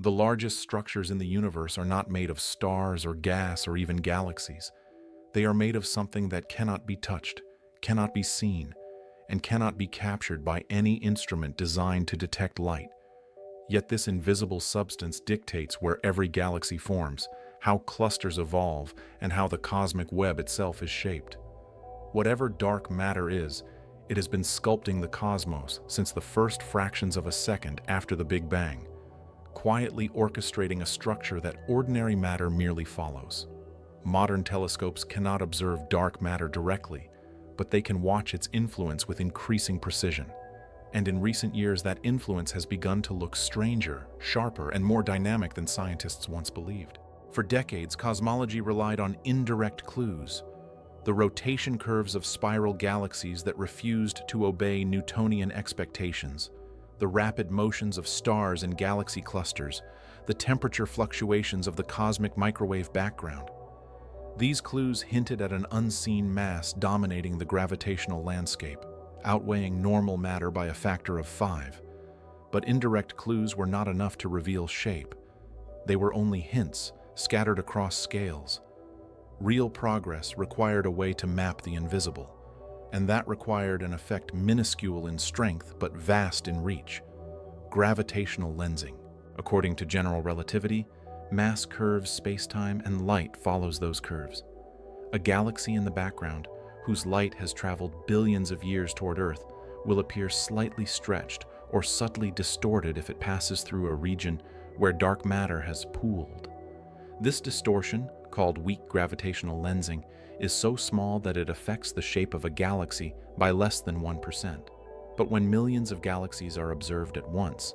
The largest structures in the universe are not made of stars or gas or even galaxies. They are made of something that cannot be touched, cannot be seen, and cannot be captured by any instrument designed to detect light. Yet this invisible substance dictates where every galaxy forms, how clusters evolve, and how the cosmic web itself is shaped. Whatever dark matter is, it has been sculpting the cosmos since the first fractions of a second after the Big Bang, quietly orchestrating a structure that ordinary matter merely follows. Modern telescopes cannot observe dark matter directly, but they can watch its influence with increasing precision. And in recent years, that influence has begun to look stranger, sharper, and more dynamic than scientists once believed. For decades, cosmology relied on indirect clues, the rotation curves of spiral galaxies that refused to obey Newtonian expectations, the rapid motions of stars and galaxy clusters, the temperature fluctuations of the cosmic microwave background. These clues hinted at an unseen mass dominating the gravitational landscape, outweighing normal matter by a factor of 5. But indirect clues were not enough to reveal shape. They were only hints, scattered across scales. Real progress required a way to map the invisible, and that required an effect minuscule in strength but vast in reach: gravitational lensing. According to general relativity, mass curves space-time, and light follows those curves. A galaxy in the background, whose light has traveled billions of years toward Earth, will appear slightly stretched or subtly distorted if it passes through a region where dark matter has pooled. This distortion, called weak gravitational lensing, is so small that it affects the shape of a galaxy by less than 1%. But when millions of galaxies are observed at once,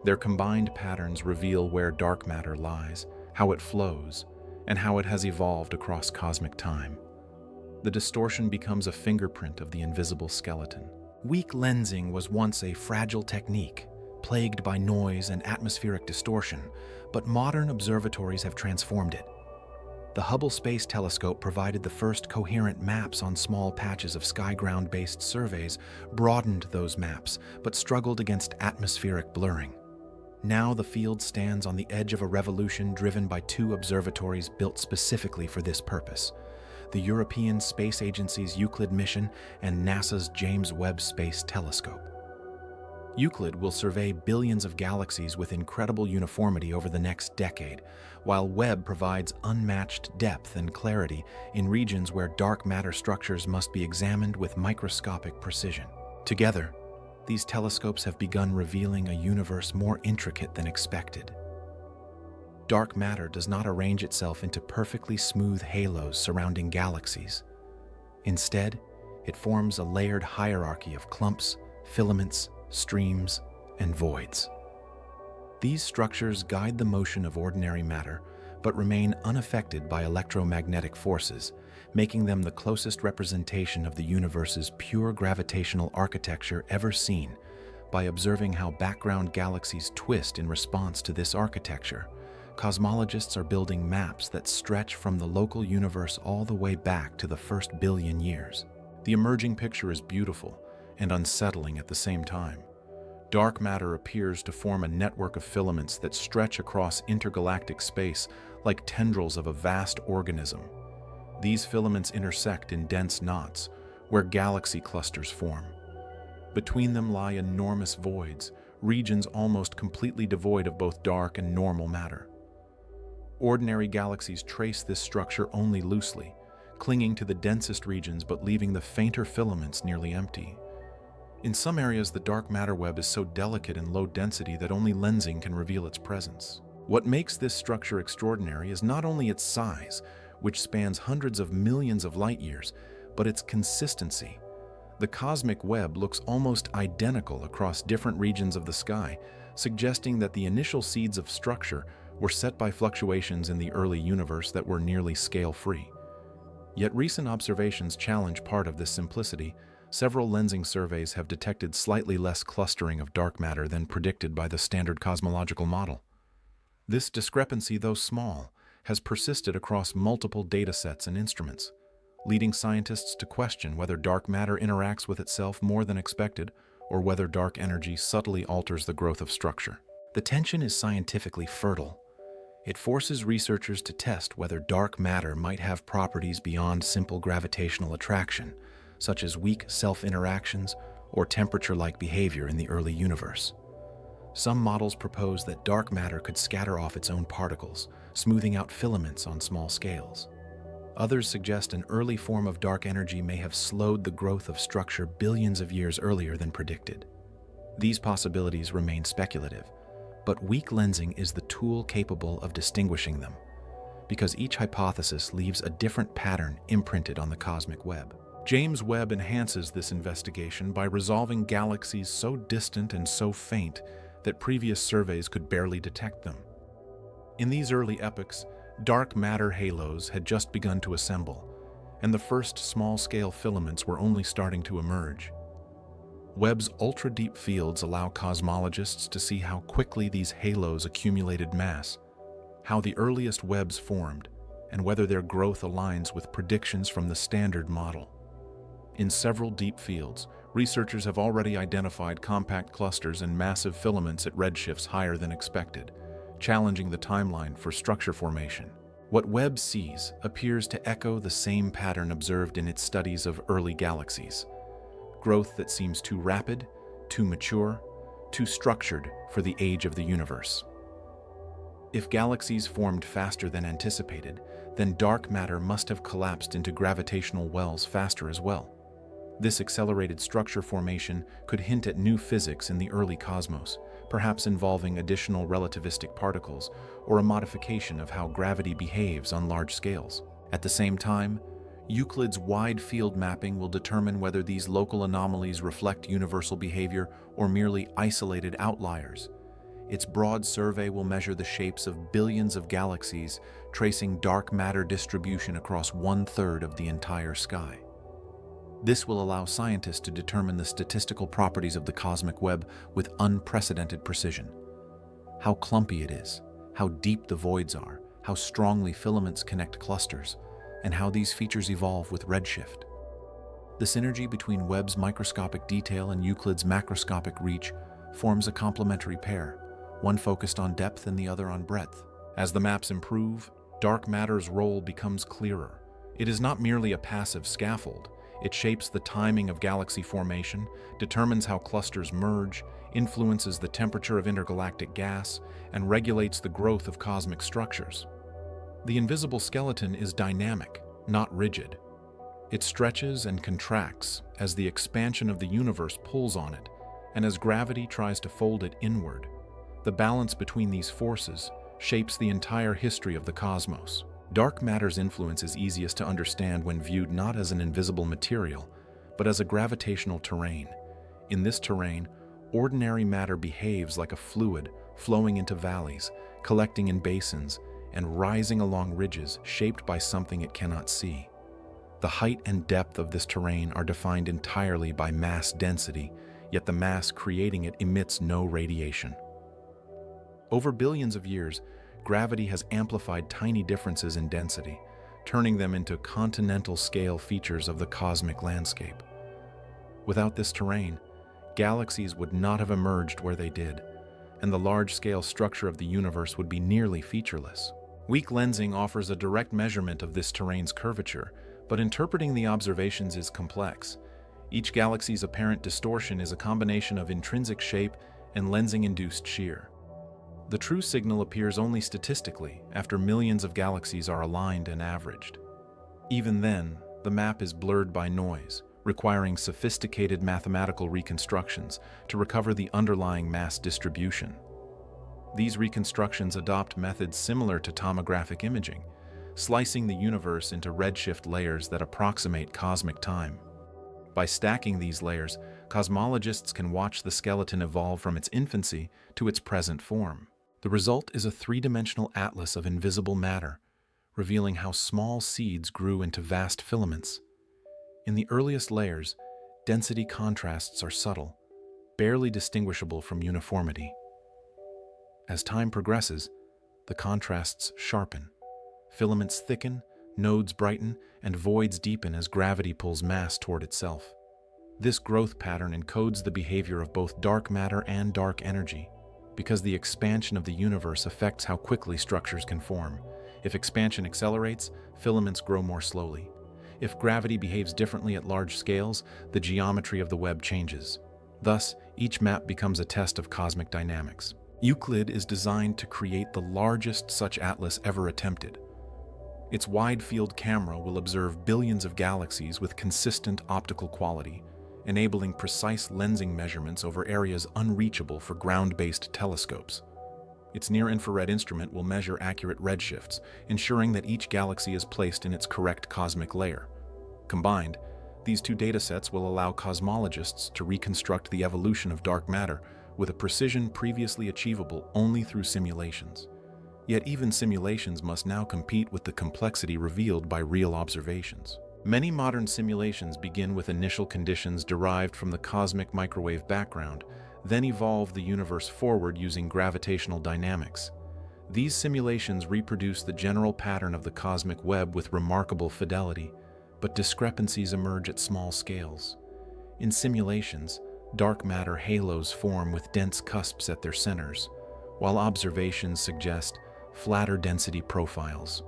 their combined patterns reveal where dark matter lies, how it flows, and how it has evolved across cosmic time. The distortion becomes a fingerprint of the invisible skeleton. Weak lensing was once a fragile technique, plagued by noise and atmospheric distortion, but modern observatories have transformed it. The Hubble Space Telescope provided the first coherent maps on small patches of sky-ground-based surveys, broadened those maps, but struggled against atmospheric blurring. Now the field stands on the edge of a revolution driven by two observatories built specifically for this purpose: the European Space Agency's Euclid mission and NASA's James Webb Space Telescope. Euclid will survey billions of galaxies with incredible uniformity over the next decade, while Webb provides unmatched depth and clarity in regions where dark matter structures must be examined with microscopic precision. Together, these telescopes have begun revealing a universe more intricate than expected. Dark matter does not arrange itself into perfectly smooth halos surrounding galaxies. Instead, it forms a layered hierarchy of clumps, filaments, streams, and voids. These structures guide the motion of ordinary matter, but remain unaffected by electromagnetic forces, making them the closest representation of the universe's pure gravitational architecture ever seen. By observing how background galaxies twist in response to this architecture, cosmologists are building maps that stretch from the local universe all the way back to the first billion years. The emerging picture is beautiful and unsettling at the same time. Dark matter appears to form a network of filaments that stretch across intergalactic space like tendrils of a vast organism. These filaments intersect in dense knots, where galaxy clusters form. Between them lie enormous voids, regions almost completely devoid of both dark and normal matter. Ordinary galaxies trace this structure only loosely, clinging to the densest regions but leaving the fainter filaments nearly empty. In some areas, the dark matter web is so delicate and low density that only lensing can reveal its presence. What makes this structure extraordinary is not only its size, which spans hundreds of millions of light years, but its consistency. The cosmic web looks almost identical across different regions of the sky, suggesting that the initial seeds of structure were set by fluctuations in the early universe that were nearly scale-free. Yet recent observations challenge part of this simplicity. Several lensing surveys have detected slightly less clustering of dark matter than predicted by the standard cosmological model. This discrepancy, though small, has persisted across multiple datasets and instruments, leading scientists to question whether dark matter interacts with itself more than expected, or whether dark energy subtly alters the growth of structure. The tension is scientifically fertile. It forces researchers to test whether dark matter might have properties beyond simple gravitational attraction, such as weak self-interactions or temperature-like behavior in the early universe. Some models propose that dark matter could scatter off its own particles, smoothing out filaments on small scales. Others suggest an early form of dark energy may have slowed the growth of structure billions of years earlier than predicted. These possibilities remain speculative, but weak lensing is the tool capable of distinguishing them, because each hypothesis leaves a different pattern imprinted on the cosmic web. James Webb enhances this investigation by resolving galaxies so distant and so faint that previous surveys could barely detect them. In these early epochs, dark matter halos had just begun to assemble, and the first small-scale filaments were only starting to emerge. Webb's ultra-deep fields allow cosmologists to see how quickly these halos accumulated mass, how the earliest webs formed, and whether their growth aligns with predictions from the Standard Model. In several deep fields, researchers have already identified compact clusters and massive filaments at redshifts higher than expected, challenging the timeline for structure formation. What Webb sees appears to echo the same pattern observed in its studies of early galaxies: growth that seems too rapid, too mature, too structured for the age of the universe. If galaxies formed faster than anticipated, then dark matter must have collapsed into gravitational wells faster as well. This accelerated structure formation could hint at new physics in the early cosmos, perhaps involving additional relativistic particles or a modification of how gravity behaves on large scales. At the same time, Euclid's wide field mapping will determine whether these local anomalies reflect universal behavior or merely isolated outliers. Its broad survey will measure the shapes of billions of galaxies, tracing dark matter distribution across 1/3 of the entire sky. This will allow scientists to determine the statistical properties of the cosmic web with unprecedented precision. How clumpy it is, how deep the voids are, how strongly filaments connect clusters, and how these features evolve with redshift. The synergy between Webb's microscopic detail and Euclid's macroscopic reach forms a complementary pair, one focused on depth and the other on breadth. As the maps improve, dark matter's role becomes clearer. It is not merely a passive scaffold. It shapes the timing of galaxy formation, determines how clusters merge, influences the temperature of intergalactic gas, and regulates the growth of cosmic structures. The invisible skeleton is dynamic, not rigid. It stretches and contracts as the expansion of the universe pulls on it, and as gravity tries to fold it inward. The balance between these forces shapes the entire history of the cosmos. Dark matter's influence is easiest to understand when viewed not as an invisible material, but as a gravitational terrain. In this terrain, ordinary matter behaves like a fluid flowing into valleys, collecting in basins, and rising along ridges shaped by something it cannot see. The height and depth of this terrain are defined entirely by mass density, yet the mass creating it emits no radiation. Over billions of years, gravity has amplified tiny differences in density, turning them into continental-scale features of the cosmic landscape. Without this terrain, galaxies would not have emerged where they did, and the large-scale structure of the universe would be nearly featureless. Weak lensing offers a direct measurement of this terrain's curvature, but interpreting the observations is complex. Each galaxy's apparent distortion is a combination of intrinsic shape and lensing-induced shear. The true signal appears only statistically after millions of galaxies are aligned and averaged. Even then, the map is blurred by noise, requiring sophisticated mathematical reconstructions to recover the underlying mass distribution. These reconstructions adopt methods similar to tomographic imaging, slicing the universe into redshift layers that approximate cosmic time. By stacking these layers, cosmologists can watch the skeleton evolve from its infancy to its present form. The result is a three-dimensional atlas of invisible matter, revealing how small seeds grew into vast filaments. In the earliest layers, density contrasts are subtle, barely distinguishable from uniformity. As time progresses, the contrasts sharpen. Filaments thicken, nodes brighten, and voids deepen as gravity pulls mass toward itself. This growth pattern encodes the behavior of both dark matter and dark energy. because the expansion of the universe affects how quickly structures can form. If expansion accelerates, filaments grow more slowly. If gravity behaves differently at large scales, the geometry of the web changes. Thus, each map becomes a test of cosmic dynamics. Euclid is designed to create the largest such atlas ever attempted. Its wide-field camera will observe billions of galaxies with consistent optical quality, enabling precise lensing measurements over areas unreachable for ground-based telescopes. Its near-infrared instrument will measure accurate redshifts, ensuring that each galaxy is placed in its correct cosmic layer. Combined, these two datasets will allow cosmologists to reconstruct the evolution of dark matter with a precision previously achievable only through simulations. Yet even simulations must now compete with the complexity revealed by real observations. Many modern simulations begin with initial conditions derived from the cosmic microwave background, then evolve the universe forward using gravitational dynamics. These simulations reproduce the general pattern of the cosmic web with remarkable fidelity, but discrepancies emerge at small scales. In simulations, dark matter halos form with dense cusps at their centers, while observations suggest flatter density profiles.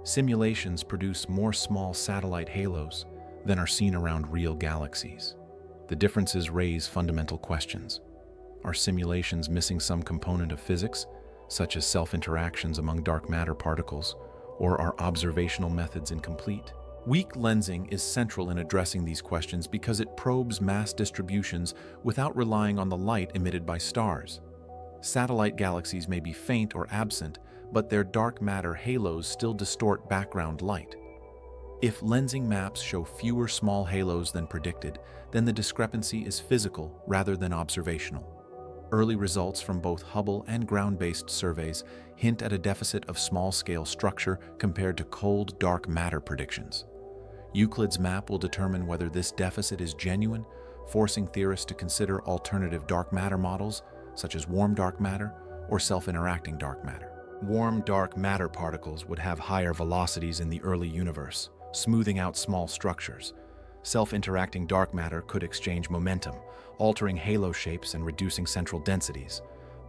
Simulations produce more small satellite halos than are seen around real galaxies. The differences raise fundamental questions. Are simulations missing some component of physics, such as self-interactions among dark matter particles, or are observational methods incomplete? Weak lensing is central in addressing these questions because it probes mass distributions without relying on the light emitted by stars. Satellite galaxies may be faint or absent, but their dark matter halos still distort background light. If lensing maps show fewer small halos than predicted, then the discrepancy is physical rather than observational. Early results from both Hubble and ground-based surveys hint at a deficit of small-scale structure compared to cold dark matter predictions. Euclid's map will determine whether this deficit is genuine, forcing theorists to consider alternative dark matter models, such as warm dark matter or self-interacting dark matter. Warm dark matter particles would have higher velocities in the early universe, smoothing out small structures. Self-interacting dark matter could exchange momentum, altering halo shapes and reducing central densities.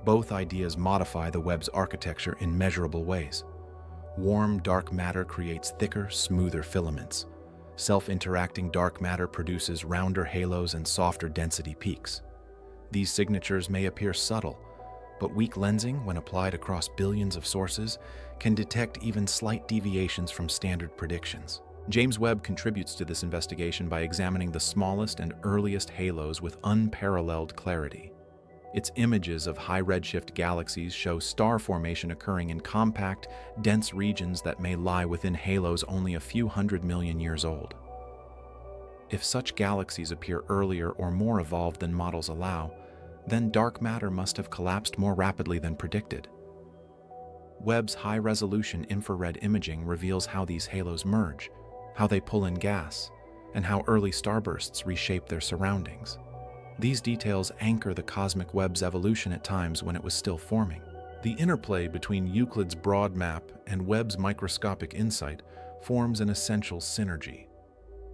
Both ideas modify the web's architecture in measurable ways. Warm dark matter creates thicker, smoother filaments. Self-interacting dark matter produces rounder halos and softer density peaks. These signatures may appear subtle, but weak lensing, when applied across billions of sources, can detect even slight deviations from standard predictions. James Webb contributes to this investigation by examining the smallest and earliest halos with unparalleled clarity. Its images of high redshift galaxies show star formation occurring in compact, dense regions that may lie within halos only a few 100 million years old. If such galaxies appear earlier or more evolved than models allow, then dark matter must have collapsed more rapidly than predicted. Webb's high-resolution infrared imaging reveals how these halos merge, how they pull in gas, and how early starbursts reshape their surroundings. These details anchor the cosmic web's evolution at times when it was still forming. The interplay between Euclid's broad map and Webb's microscopic insight forms an essential synergy.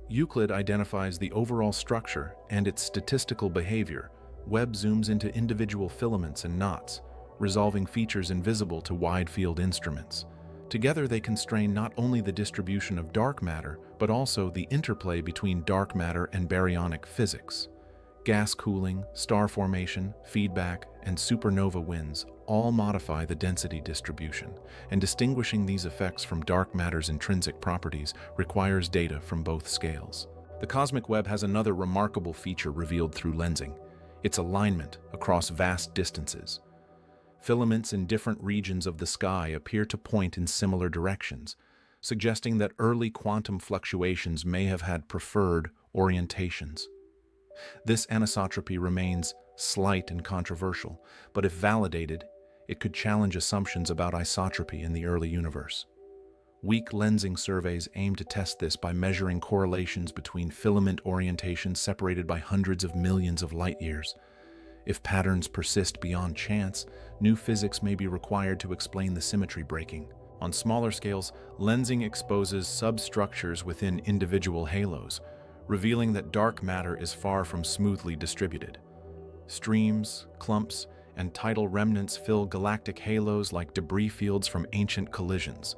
Euclid identifies the overall structure and its statistical behavior. Webb zooms into individual filaments and knots, resolving features invisible to wide-field instruments. Together they constrain not only the distribution of dark matter, but also the interplay between dark matter and baryonic physics. Gas cooling, star formation, feedback, and supernova winds all modify the density distribution, and distinguishing these effects from dark matter's intrinsic properties requires data from both scales. The cosmic web has another remarkable feature revealed through lensing: its alignment across vast distances. Filaments in different regions of the sky appear to point in similar directions, suggesting that early quantum fluctuations may have had preferred orientations. This anisotropy remains slight and controversial, but if validated, it could challenge assumptions about isotropy in the early universe. Weak lensing surveys aim to test this by measuring correlations between filament orientations separated by hundreds of millions of light years. If patterns persist beyond chance, new physics may be required to explain the symmetry breaking. On smaller scales, lensing exposes substructures within individual halos, revealing that dark matter is far from smoothly distributed. Streams, clumps, and tidal remnants fill galactic halos like debris fields from ancient collisions.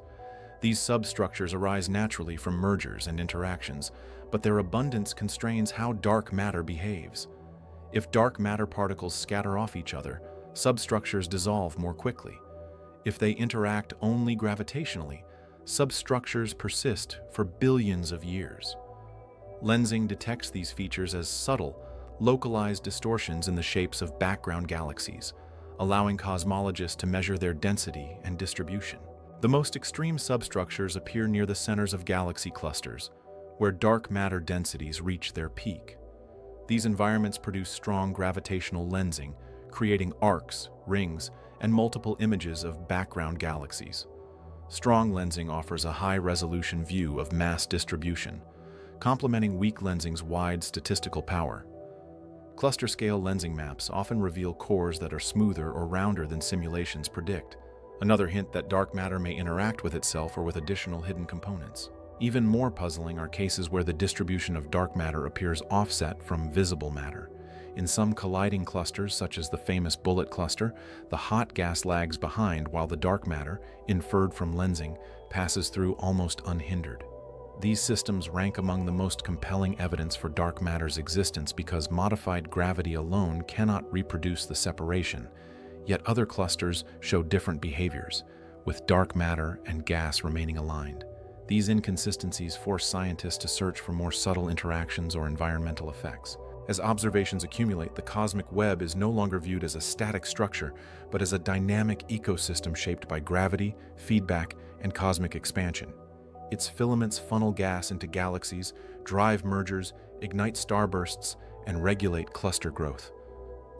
These substructures arise naturally from mergers and interactions, but their abundance constrains how dark matter behaves. If dark matter particles scatter off each other, substructures dissolve more quickly. If they interact only gravitationally, substructures persist for billions of years. Lensing detects these features as subtle, localized distortions in the shapes of background galaxies, allowing cosmologists to measure their density and distribution. The most extreme substructures appear near the centers of galaxy clusters, where dark matter densities reach their peak. These environments produce strong gravitational lensing, creating arcs, rings, and multiple images of background galaxies. Strong lensing offers a high-resolution view of mass distribution, complementing weak lensing's wide statistical power. Cluster-scale lensing maps often reveal cores that are smoother or rounder than simulations predict, another hint that dark matter may interact with itself or with additional hidden components. Even more puzzling are cases where the distribution of dark matter appears offset from visible matter. In some colliding clusters, such as the famous bullet cluster, the hot gas lags behind while the dark matter, inferred from lensing, passes through almost unhindered. These systems rank among the most compelling evidence for dark matter's existence because modified gravity alone cannot reproduce the separation. Yet other clusters show different behaviors, with dark matter and gas remaining aligned. These inconsistencies force scientists to search for more subtle interactions or environmental effects. As observations accumulate, the cosmic web is no longer viewed as a static structure, but as a dynamic ecosystem shaped by gravity, feedback, and cosmic expansion. Its filaments funnel gas into galaxies, drive mergers, ignite starbursts, and regulate cluster growth.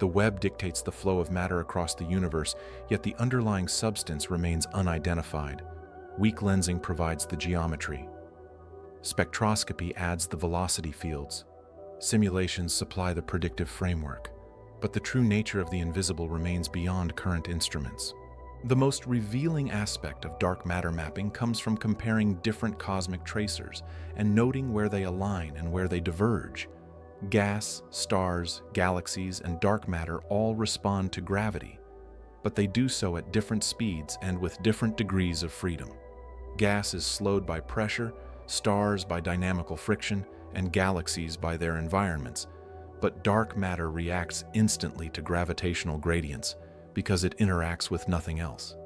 The web dictates the flow of matter across the universe, yet the underlying substance remains unidentified. Weak lensing provides the geometry. Spectroscopy adds the velocity fields. Simulations supply the predictive framework. But the true nature of the invisible remains beyond current instruments. The most revealing aspect of dark matter mapping comes from comparing different cosmic tracers and noting where they align and where they diverge. Gas, stars, galaxies, and dark matter all respond to gravity, but they do so at different speeds and with different degrees of freedom. Gas is slowed by pressure, stars by dynamical friction, and galaxies by their environments, but dark matter reacts instantly to gravitational gradients because it interacts with nothing else.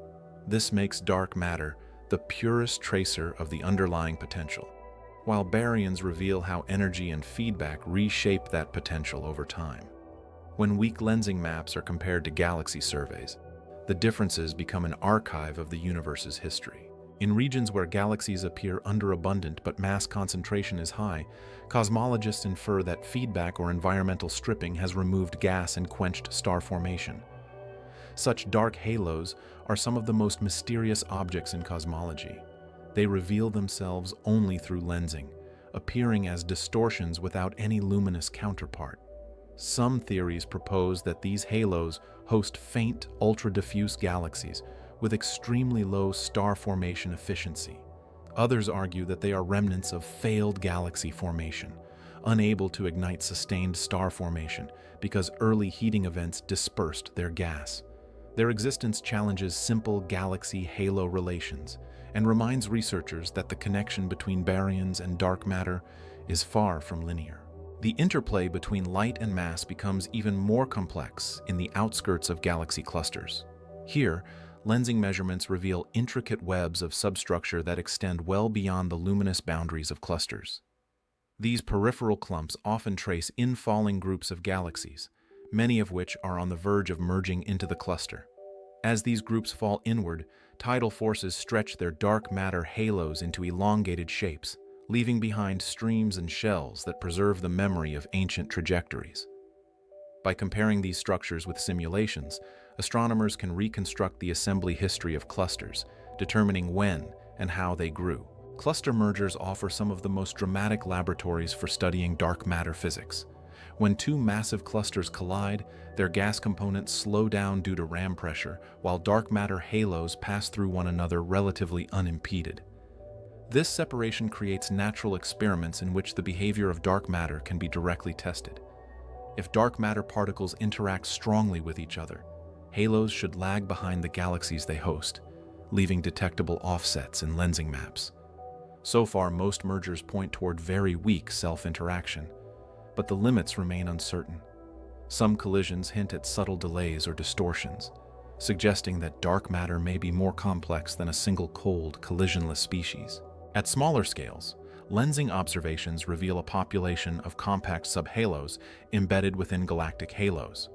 This makes dark matter the purest tracer of the underlying potential, while baryons reveal how energy and feedback reshape that potential over time. When weak lensing maps are compared to galaxy surveys, the differences become an archive of the universe's history. In regions where galaxies appear underabundant but mass concentration is high, cosmologists infer that feedback or environmental stripping has removed gas and quenched star formation. Such dark halos are some of the most mysterious objects in cosmology. They reveal themselves only through lensing, appearing as distortions without any luminous counterpart. Some theories propose that these halos host faint, ultra-diffuse galaxies with extremely low star formation efficiency. Others argue that they are remnants of failed galaxy formation, unable to ignite sustained star formation because early heating events dispersed their gas. Their existence challenges simple galaxy-halo relations and reminds researchers that the connection between baryons and dark matter is far from linear. The interplay between light and mass becomes even more complex in the outskirts of galaxy clusters. Here, lensing measurements reveal intricate webs of substructure that extend well beyond the luminous boundaries of clusters. These peripheral clumps often trace infalling groups of galaxies, many of which are on the verge of merging into the cluster. As these groups fall inward, tidal forces stretch their dark matter halos into elongated shapes, leaving behind streams and shells that preserve the memory of ancient trajectories. By comparing these structures with simulations, astronomers can reconstruct the assembly history of clusters, determining when and how they grew. Cluster mergers offer some of the most dramatic laboratories for studying dark matter physics. When two massive clusters collide, their gas components slow down due to ram pressure, while dark matter halos pass through one another relatively unimpeded. This separation creates natural experiments in which the behavior of dark matter can be directly tested. If dark matter particles interact strongly with each other, Halos should lag behind the galaxies they host, leaving detectable offsets in lensing maps. So far, most mergers point toward very weak self-interaction, but the limits remain uncertain. Some collisions hint at subtle delays or distortions, suggesting that dark matter may be more complex than a single cold, collisionless species. At smaller scales, lensing observations reveal a population of compact subhalos embedded within galactic halos.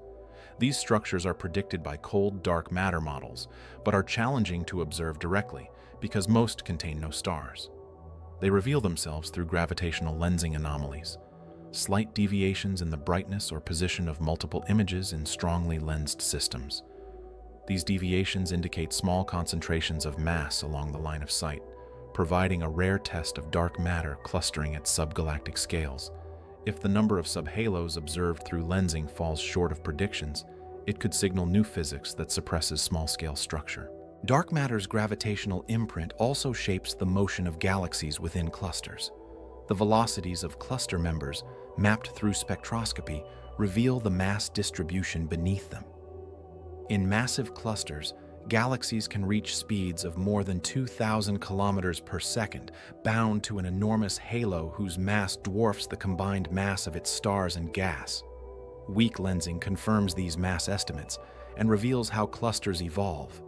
These structures are predicted by cold, dark matter models, but are challenging to observe directly because most contain no stars. They reveal themselves through gravitational lensing anomalies, slight deviations in the brightness or position of multiple images in strongly lensed systems. These deviations indicate small concentrations of mass along the line of sight, providing a rare test of dark matter clustering at subgalactic scales. If the number of subhalos observed through lensing falls short of predictions, it could signal new physics that suppresses small-scale structure. Dark matter's gravitational imprint also shapes the motion of galaxies within clusters. The velocities of cluster members, mapped through spectroscopy, reveal the mass distribution beneath them. In massive clusters, galaxies can reach speeds of more than 2,000 kilometers per second, bound to an enormous halo whose mass dwarfs the combined mass of its stars and gas. Weak lensing confirms these mass estimates and reveals how clusters evolve.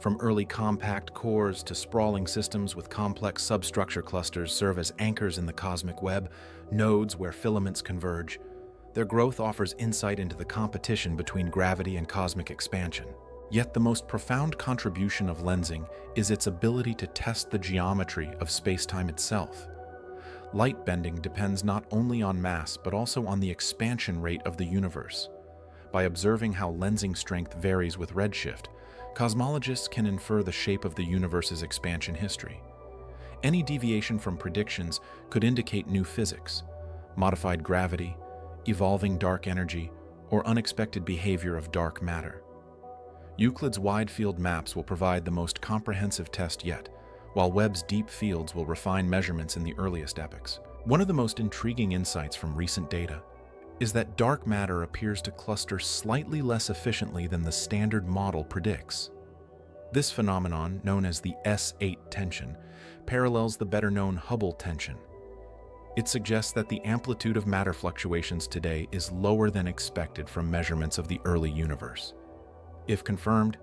From early compact cores to sprawling systems with complex substructure, clusters serve as anchors in the cosmic web, nodes where filaments converge. Their growth offers insight into the competition between gravity and cosmic expansion. Yet the most profound contribution of lensing is its ability to test the geometry of space-time itself. Light bending depends not only on mass but also on the expansion rate of the universe. By observing how lensing strength varies with redshift, cosmologists can infer the shape of the universe's expansion history. Any deviation from predictions could indicate new physics, modified gravity, evolving dark energy, or unexpected behavior of dark matter. Euclid's wide-field maps will provide the most comprehensive test yet, while Webb's deep fields will refine measurements in the earliest epochs. One of the most intriguing insights from recent data is that dark matter appears to cluster slightly less efficiently than the standard model predicts. This phenomenon, known as the S8 tension, parallels the better-known Hubble tension. It suggests that the amplitude of matter fluctuations today is lower than expected from measurements of the early universe. If confirmed,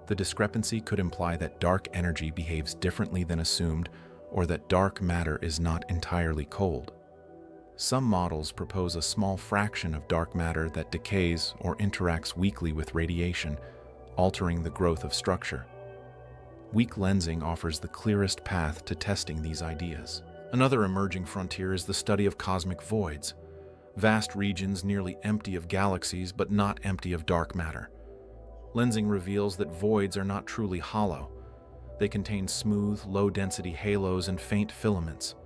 the discrepancy could imply that dark energy behaves differently than assumed, or that dark matter is not entirely cold. Some models propose a small fraction of dark matter that decays or interacts weakly with radiation, altering the growth of structure. Weak lensing offers the clearest path to testing these ideas. Another emerging frontier is the study of cosmic voids, vast regions nearly empty of galaxies but not empty of dark matter. Lensing reveals that voids are not truly hollow. They contain smooth, low-density halos and faint filaments.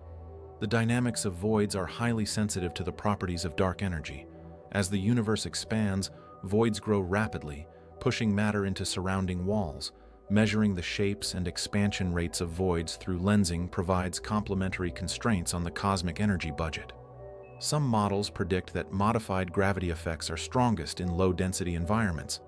The dynamics of voids are highly sensitive to the properties of dark energy. As the universe expands, voids grow rapidly, pushing matter into surrounding walls. Measuring the shapes and expansion rates of voids through lensing provides complementary constraints on the cosmic energy budget. Some models predict that modified gravity effects are strongest in low-density environments,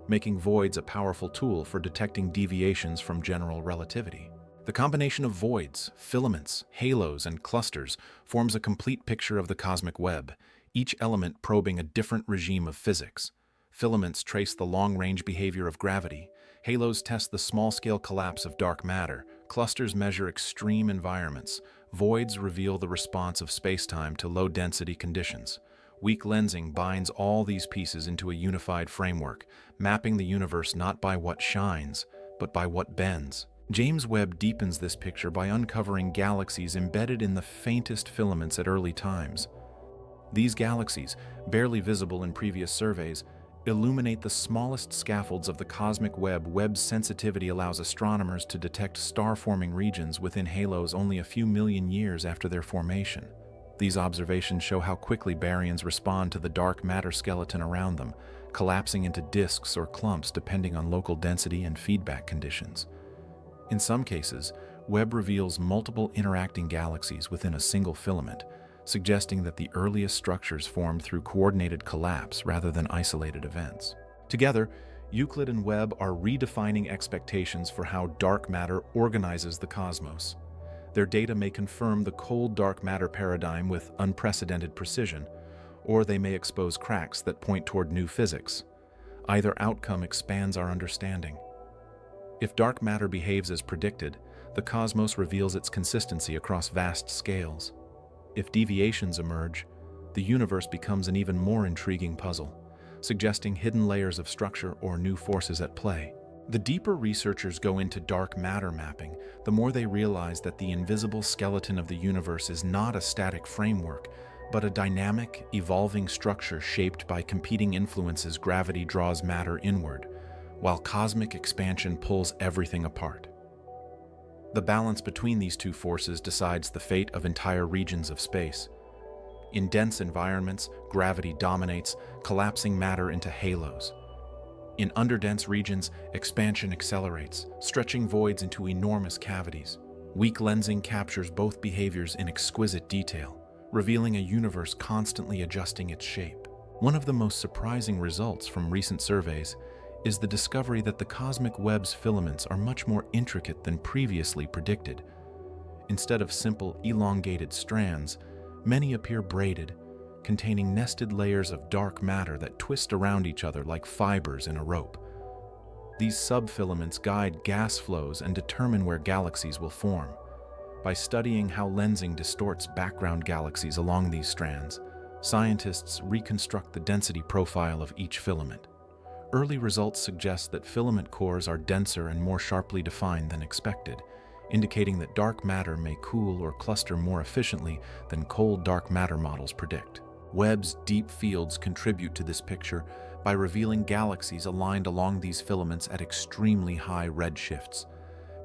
making voids a powerful tool for detecting deviations from general relativity. The combination of voids, filaments, halos, and clusters forms a complete picture of the cosmic web, each element probing a different regime of physics. Filaments trace the long-range behavior of gravity, halos test the small-scale collapse of dark matter, clusters measure extreme environments, voids reveal the response of spacetime to low-density conditions. Weak lensing binds all these pieces into a unified framework, mapping the universe not by what shines, but by what bends. James Webb deepens this picture by uncovering galaxies embedded in the faintest filaments at early times. These galaxies, barely visible in previous surveys, illuminate the smallest scaffolds of the cosmic web. Webb's sensitivity allows astronomers to detect star-forming regions within halos only a few million years after their formation. These observations show how quickly baryons respond to the dark matter skeleton around them, collapsing into disks or clumps depending on local density and feedback conditions. In some cases, Webb reveals multiple interacting galaxies within a single filament, suggesting that the earliest structures formed through coordinated collapse rather than isolated events. Together, Euclid and Webb are redefining expectations for how dark matter organizes the cosmos. Their data may confirm the cold dark matter paradigm with unprecedented precision, or they may expose cracks that point toward new physics. Either outcome expands our understanding. If dark matter behaves as predicted, the cosmos reveals its consistency across vast scales. If deviations emerge, the universe becomes an even more intriguing puzzle, suggesting hidden layers of structure or new forces at play. The deeper researchers go into dark matter mapping, the more they realize that the invisible skeleton of the universe is not a static framework, but a dynamic, evolving structure shaped by competing influences. Gravity draws matter inward, while cosmic expansion pulls everything apart. The balance between these two forces decides the fate of entire regions of space. In dense environments, gravity dominates, collapsing matter into halos. In underdense regions, expansion accelerates, stretching voids into enormous cavities. Weak lensing captures both behaviors in exquisite detail, revealing a universe constantly adjusting its shape. One of the most surprising results from recent surveys is the discovery that the cosmic web's filaments are much more intricate than previously predicted. Instead of simple, elongated strands, many appear braided, containing nested layers of dark matter that twist around each other like fibers in a rope. These subfilaments guide gas flows and determine where galaxies will form. By studying how lensing distorts background galaxies along these strands, scientists reconstruct the density profile of each filament. Early results suggest that filament cores are denser and more sharply defined than expected, indicating that dark matter may cool or cluster more efficiently than cold dark matter models predict. Webb's deep fields contribute to this picture by revealing galaxies aligned along these filaments at extremely high redshifts.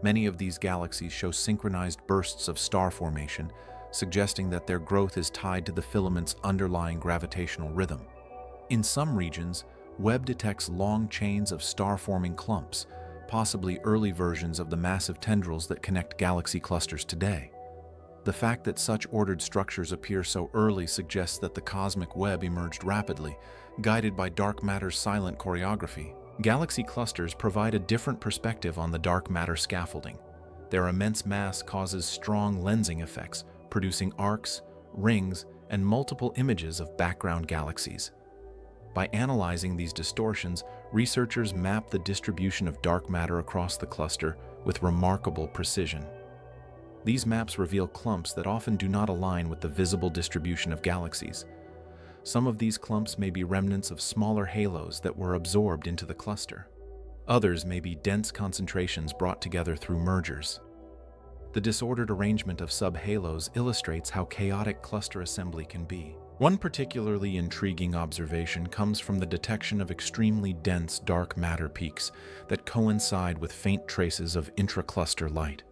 Many of these galaxies show synchronized bursts of star formation, suggesting that their growth is tied to the filament's underlying gravitational rhythm. In some regions, Webb detects long chains of star-forming clumps, possibly early versions of the massive tendrils that connect galaxy clusters today. The fact that such ordered structures appear so early suggests that the cosmic web emerged rapidly, guided by dark matter's silent choreography. Galaxy clusters provide a different perspective on the dark matter scaffolding. Their immense mass causes strong lensing effects, producing arcs, rings, and multiple images of background galaxies. By analyzing these distortions, researchers map the distribution of dark matter across the cluster with remarkable precision. These maps reveal clumps that often do not align with the visible distribution of galaxies. Some of these clumps may be remnants of smaller halos that were absorbed into the cluster. Others may be dense concentrations brought together through mergers. The disordered arrangement of subhalos illustrates how chaotic cluster assembly can be. One particularly intriguing observation comes from the detection of extremely dense dark matter peaks that coincide with faint traces of intracluster light.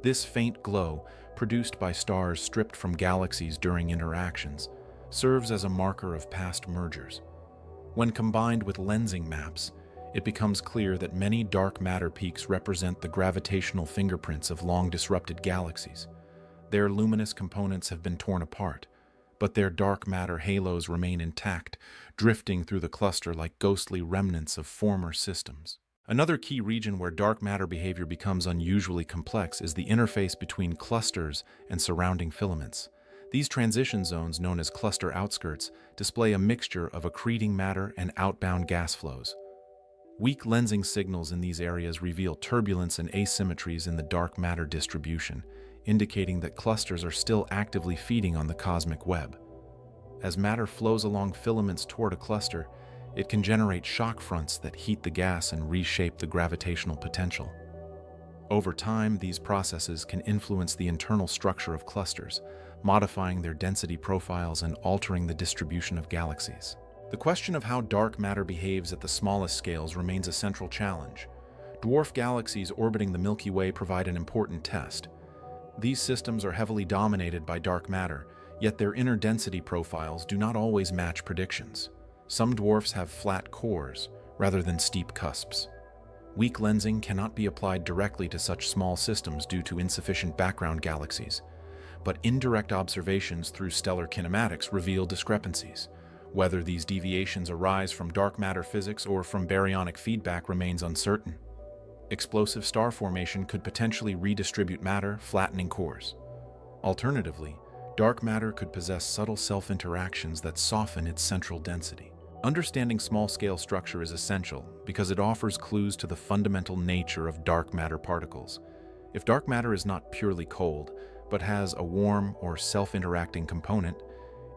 This faint glow, produced by stars stripped from galaxies during interactions, serves as a marker of past mergers. When combined with lensing maps, it becomes clear that many dark matter peaks represent the gravitational fingerprints of long-disrupted galaxies. Their luminous components have been torn apart, but their dark matter halos remain intact, drifting through the cluster like ghostly remnants of former systems. Another key region where dark matter behavior becomes unusually complex is the interface between clusters and surrounding filaments. These transition zones, known as cluster outskirts, display a mixture of accreting matter and outbound gas flows. Weak lensing signals in these areas reveal turbulence and asymmetries in the dark matter distribution, indicating that clusters are still actively feeding on the cosmic web. As matter flows along filaments toward a cluster, it can generate shock fronts that heat the gas and reshape the gravitational potential. Over time, these processes can influence the internal structure of clusters, modifying their density profiles and altering the distribution of galaxies. The question of how dark matter behaves at the smallest scales remains a central challenge. Dwarf galaxies orbiting the Milky Way provide an important test. These systems are heavily dominated by dark matter, yet their inner density profiles do not always match predictions. Some dwarfs have flat cores, rather than steep cusps. Weak lensing cannot be applied directly to such small systems due to insufficient background galaxies, but indirect observations through stellar kinematics reveal discrepancies. Whether these deviations arise from dark matter physics or from baryonic feedback remains uncertain. Explosive star formation could potentially redistribute matter, flattening cores. Alternatively, dark matter could possess subtle self-interactions that soften its central density. Understanding small-scale structure is essential because it offers clues to the fundamental nature of dark matter particles. If dark matter is not purely cold, but has a warm or self-interacting component,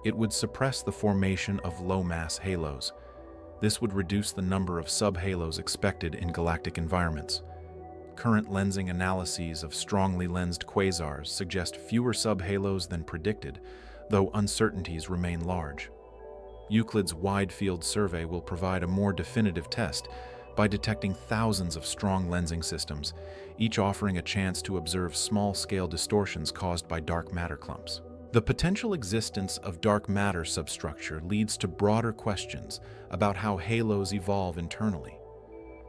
it would suppress the formation of low-mass halos. This would reduce the number of subhalos expected in galactic environments. Current lensing analyses of strongly lensed quasars suggest fewer subhalos than predicted, though uncertainties remain large. Euclid's wide-field survey will provide a more definitive test by detecting thousands of strong lensing systems, each offering a chance to observe small-scale distortions caused by dark matter clumps. The potential existence of dark matter substructure leads to broader questions about how halos evolve internally.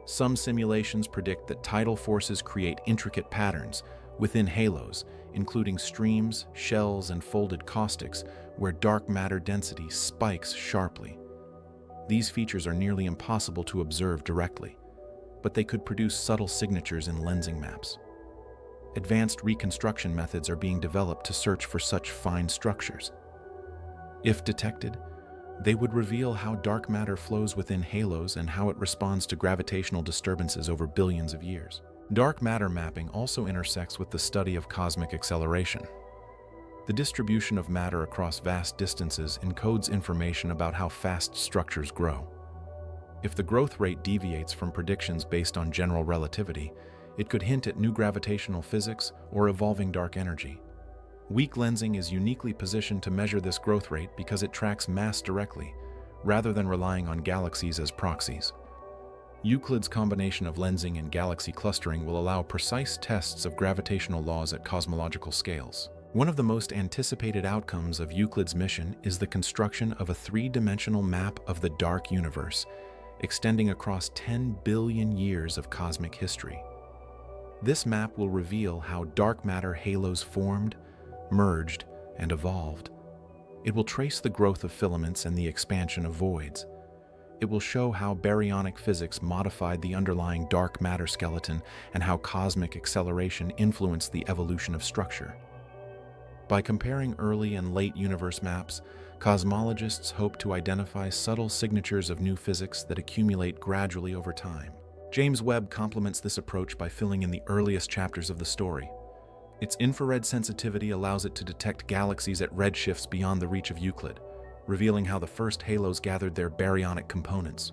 Some simulations predict that tidal forces create intricate patterns within halos, including streams, shells, and folded caustics, where dark matter density spikes sharply. These features are nearly impossible to observe directly, but they could produce subtle signatures in lensing maps. Advanced reconstruction methods are being developed to search for such fine structures. If detected, they would reveal how dark matter flows within halos and how it responds to gravitational disturbances over billions of years. Dark matter mapping also intersects with the study of cosmic acceleration. The distribution of matter across vast distances encodes information about how fast structures grow. If the growth rate deviates from predictions based on general relativity, it could hint at new gravitational physics or evolving dark energy. Weak lensing is uniquely positioned to measure this growth rate because it tracks mass directly, rather than relying on galaxies as proxies. Euclid's combination of lensing and galaxy clustering will allow precise tests of gravitational laws at cosmological scales. One of the most anticipated outcomes of Euclid's mission is the construction of a three-dimensional map of the dark universe, extending across 10 billion years of cosmic history. This map will reveal how dark matter halos formed, merged, and evolved. It will trace the growth of filaments and the expansion of voids. It will show how baryonic physics modified the underlying dark matter skeleton and how cosmic acceleration influenced the evolution of structure. By comparing early and late universe maps, cosmologists hope to identify subtle signatures of new physics that accumulate gradually over time. James Webb complements this approach by filling in the earliest chapters of the story. Its infrared sensitivity allows it to detect galaxies at redshifts beyond the reach of Euclid, revealing how the first halos gathered their baryonic components.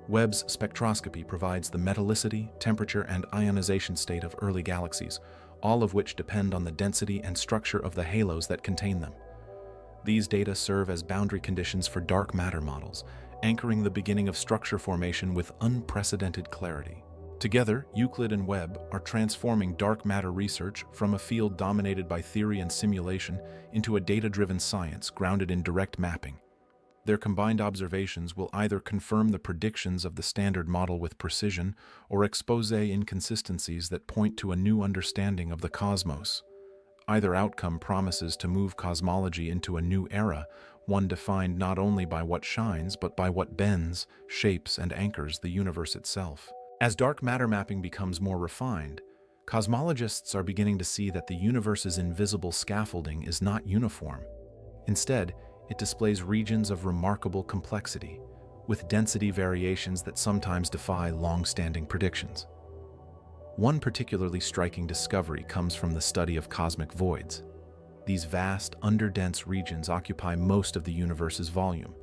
Webb's spectroscopy provides the metallicity, temperature, and ionization state of early galaxies, all of which depend on the density and structure of the halos that contain them. These data serve as boundary conditions for dark matter models, anchoring the beginning of structure formation with unprecedented clarity. Together, Euclid and Webb are transforming dark matter research from a field dominated by theory and simulation into a data-driven science grounded in direct mapping. Their combined observations will either confirm the predictions of the standard model with precision or expose inconsistencies that point to a new understanding of the cosmos. Either outcome promises to move cosmology into a new era, one defined not only by what shines, but by what bends, shapes, and anchors the universe itself. As dark matter mapping becomes more refined, cosmologists are beginning to see that the universe's invisible scaffolding is not uniform. Instead, it displays regions of remarkable complexity, with density variations that sometimes defy long-standing predictions. One particularly striking discovery comes from the study of cosmic voids. These vast, underdense regions occupy most of the universe's volume,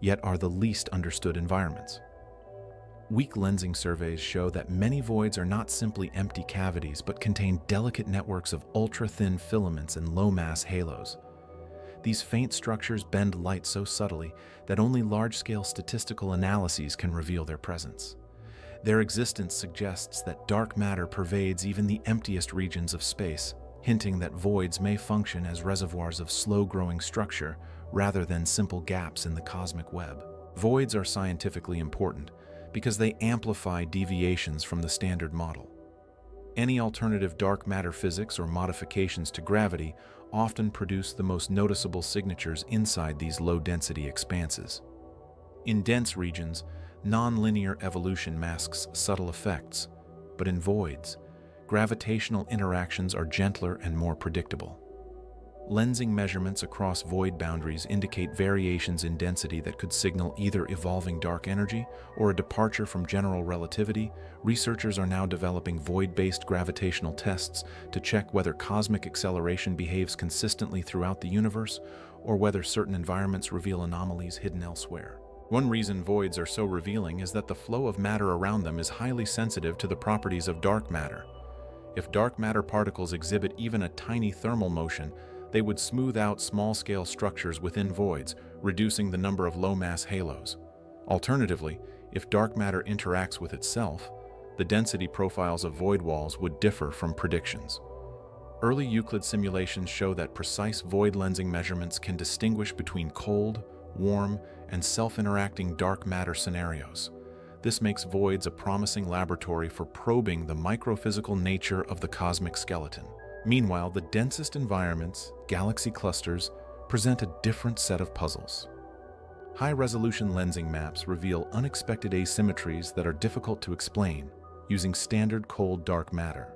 yet are the least understood environments. Weak lensing surveys show that many voids are not simply empty cavities, but contain delicate networks of ultra-thin filaments and low-mass halos. These faint structures bend light so subtly that only large-scale statistical analyses can reveal their presence. Their existence suggests that dark matter pervades even the emptiest regions of space, hinting that voids may function as reservoirs of slow-growing structure rather than simple gaps in the cosmic web. Voids are scientifically important because they amplify deviations from the standard model. Any alternative dark matter physics or modifications to gravity often produce the most noticeable signatures inside these low-density expanses. In dense regions, nonlinear evolution masks subtle effects, but in voids, gravitational interactions are gentler and more predictable. Lensing measurements across void boundaries indicate variations in density that could signal either evolving dark energy or a departure from general relativity. Researchers are now developing void-based gravitational tests to check whether cosmic acceleration behaves consistently throughout the universe or whether certain environments reveal anomalies hidden elsewhere. One reason voids are so revealing is that the flow of matter around them is highly sensitive to the properties of dark matter. If dark matter particles exhibit even a tiny thermal motion, they would smooth out small-scale structures within voids, reducing the number of low-mass halos. Alternatively, if dark matter interacts with itself, the density profiles of void walls would differ from predictions. Early Euclid simulations show that precise void lensing measurements can distinguish between cold, warm, and self-interacting dark matter scenarios. This makes voids a promising laboratory for probing the microphysical nature of the cosmic skeleton. Meanwhile, the densest environments, galaxy clusters, present a different set of puzzles. High-resolution lensing maps reveal unexpected asymmetries that are difficult to explain using standard cold dark matter.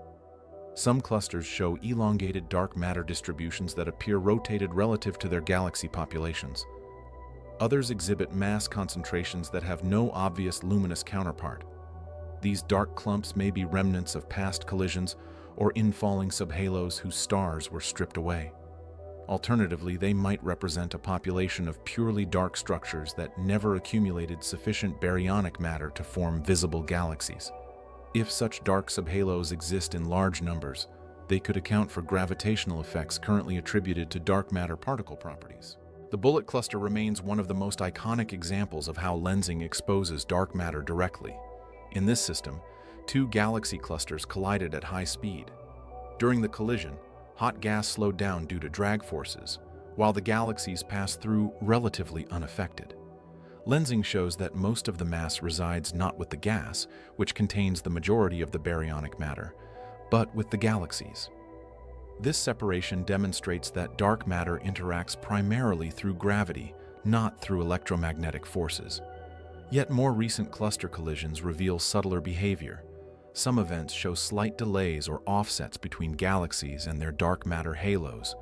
Some clusters show elongated dark matter distributions that appear rotated relative to their galaxy populations. Others exhibit mass concentrations that have no obvious luminous counterpart. These dark clumps may be remnants of past collisions or infalling subhalos whose stars were stripped away. Alternatively, they might represent a population of purely dark structures that never accumulated sufficient baryonic matter to form visible galaxies. If such dark subhalos exist in large numbers, they could account for gravitational effects currently attributed to dark matter particle properties. The Bullet Cluster remains one of the most iconic examples of how lensing exposes dark matter directly. In this system, two galaxy clusters collided at high speed. During the collision, hot gas slowed down due to drag forces, while the galaxies passed through relatively unaffected. Lensing shows that most of the mass resides not with the gas, which contains the majority of the baryonic matter, but with the galaxies. This separation demonstrates that dark matter interacts primarily through gravity, not through electromagnetic forces. Yet more recent cluster collisions reveal subtler behavior. Some events show slight delays or offsets between galaxies and their dark matter halos,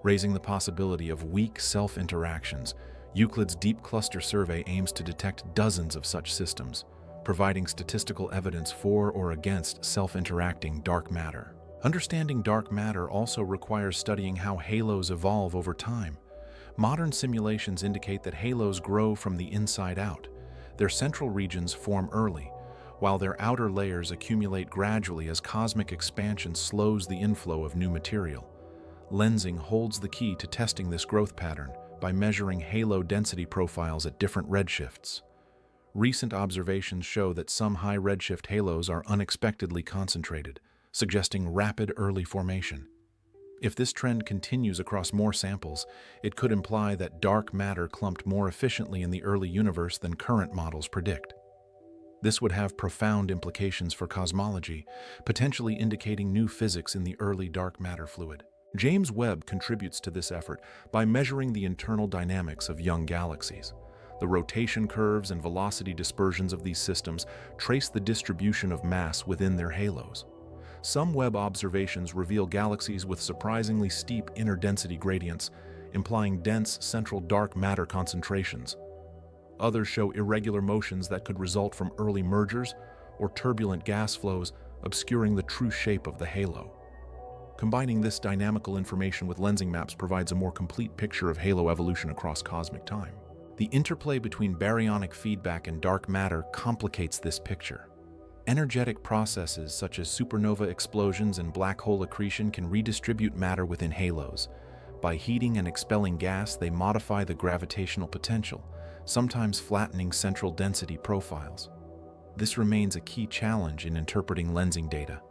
raising the possibility of weak self-interactions. Euclid's Deep Cluster Survey aims to detect dozens of such systems, providing statistical evidence for or against self-interacting dark matter. Understanding dark matter also requires studying how halos evolve over time. Modern simulations indicate that halos grow from the inside out. Their central regions form early, while their outer layers accumulate gradually as cosmic expansion slows the inflow of new material. Lensing holds the key to testing this growth pattern by measuring halo density profiles at different redshifts. Recent observations show that some high redshift halos are unexpectedly concentrated, suggesting rapid early formation. If this trend continues across more samples, it could imply that dark matter clumped more efficiently in the early universe than current models predict. This would have profound implications for cosmology, potentially indicating new physics in the early dark matter fluid. James Webb contributes to this effort by measuring the internal dynamics of young galaxies. The rotation curves and velocity dispersions of these systems trace the distribution of mass within their halos. Some Webb observations reveal galaxies with surprisingly steep inner density gradients, implying dense central dark matter concentrations. Others show irregular motions that could result from early mergers or turbulent gas flows obscuring the true shape of the halo. Combining this dynamical information with lensing maps provides a more complete picture of halo evolution across cosmic time. The interplay between baryonic feedback and dark matter complicates this picture. Energetic processes such as supernova explosions and black hole accretion can redistribute matter within halos. By heating and expelling gas, they modify the gravitational potential, sometimes flattening central density profiles. This remains a key challenge in interpreting lensing data.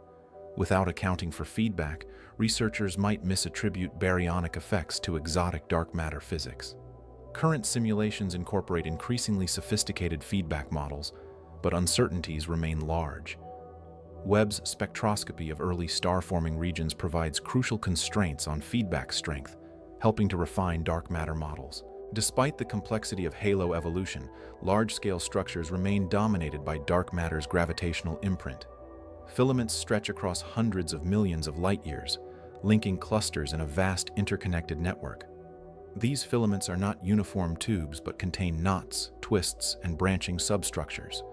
Without accounting for feedback, researchers might misattribute baryonic effects to exotic dark matter physics. Current simulations incorporate increasingly sophisticated feedback models, but uncertainties remain large. Webb's spectroscopy of early star-forming regions provides crucial constraints on feedback strength, helping to refine dark matter models. Despite the complexity of halo evolution, large-scale structures remain dominated by dark matter's gravitational imprint. Filaments stretch across hundreds of millions of light-years, linking clusters in a vast interconnected network. These filaments are not uniform tubes but contain knots, twists, and branching substructures.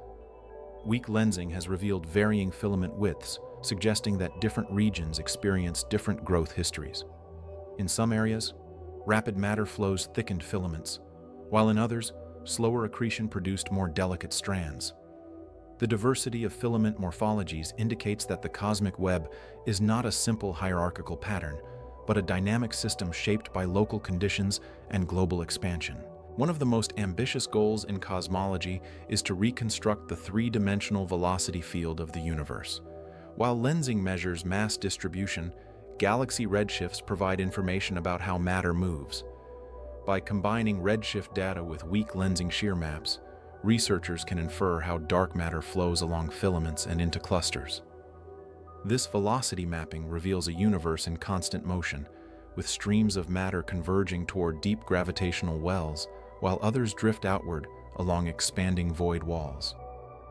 Weak lensing has revealed varying filament widths, suggesting that different regions experience different growth histories. In some areas, rapid matter flows thickened filaments, while in others, slower accretion produced more delicate strands. The diversity of filament morphologies indicates that the cosmic web is not a simple hierarchical pattern, but a dynamic system shaped by local conditions and global expansion. One of the most ambitious goals in cosmology is to reconstruct the three-dimensional velocity field of the universe. While lensing measures mass distribution, galaxy redshifts provide information about how matter moves. By combining redshift data with weak lensing shear maps, researchers can infer how dark matter flows along filaments and into clusters. This velocity mapping reveals a universe in constant motion, with streams of matter converging toward deep gravitational wells, while others drift outward along expanding void walls.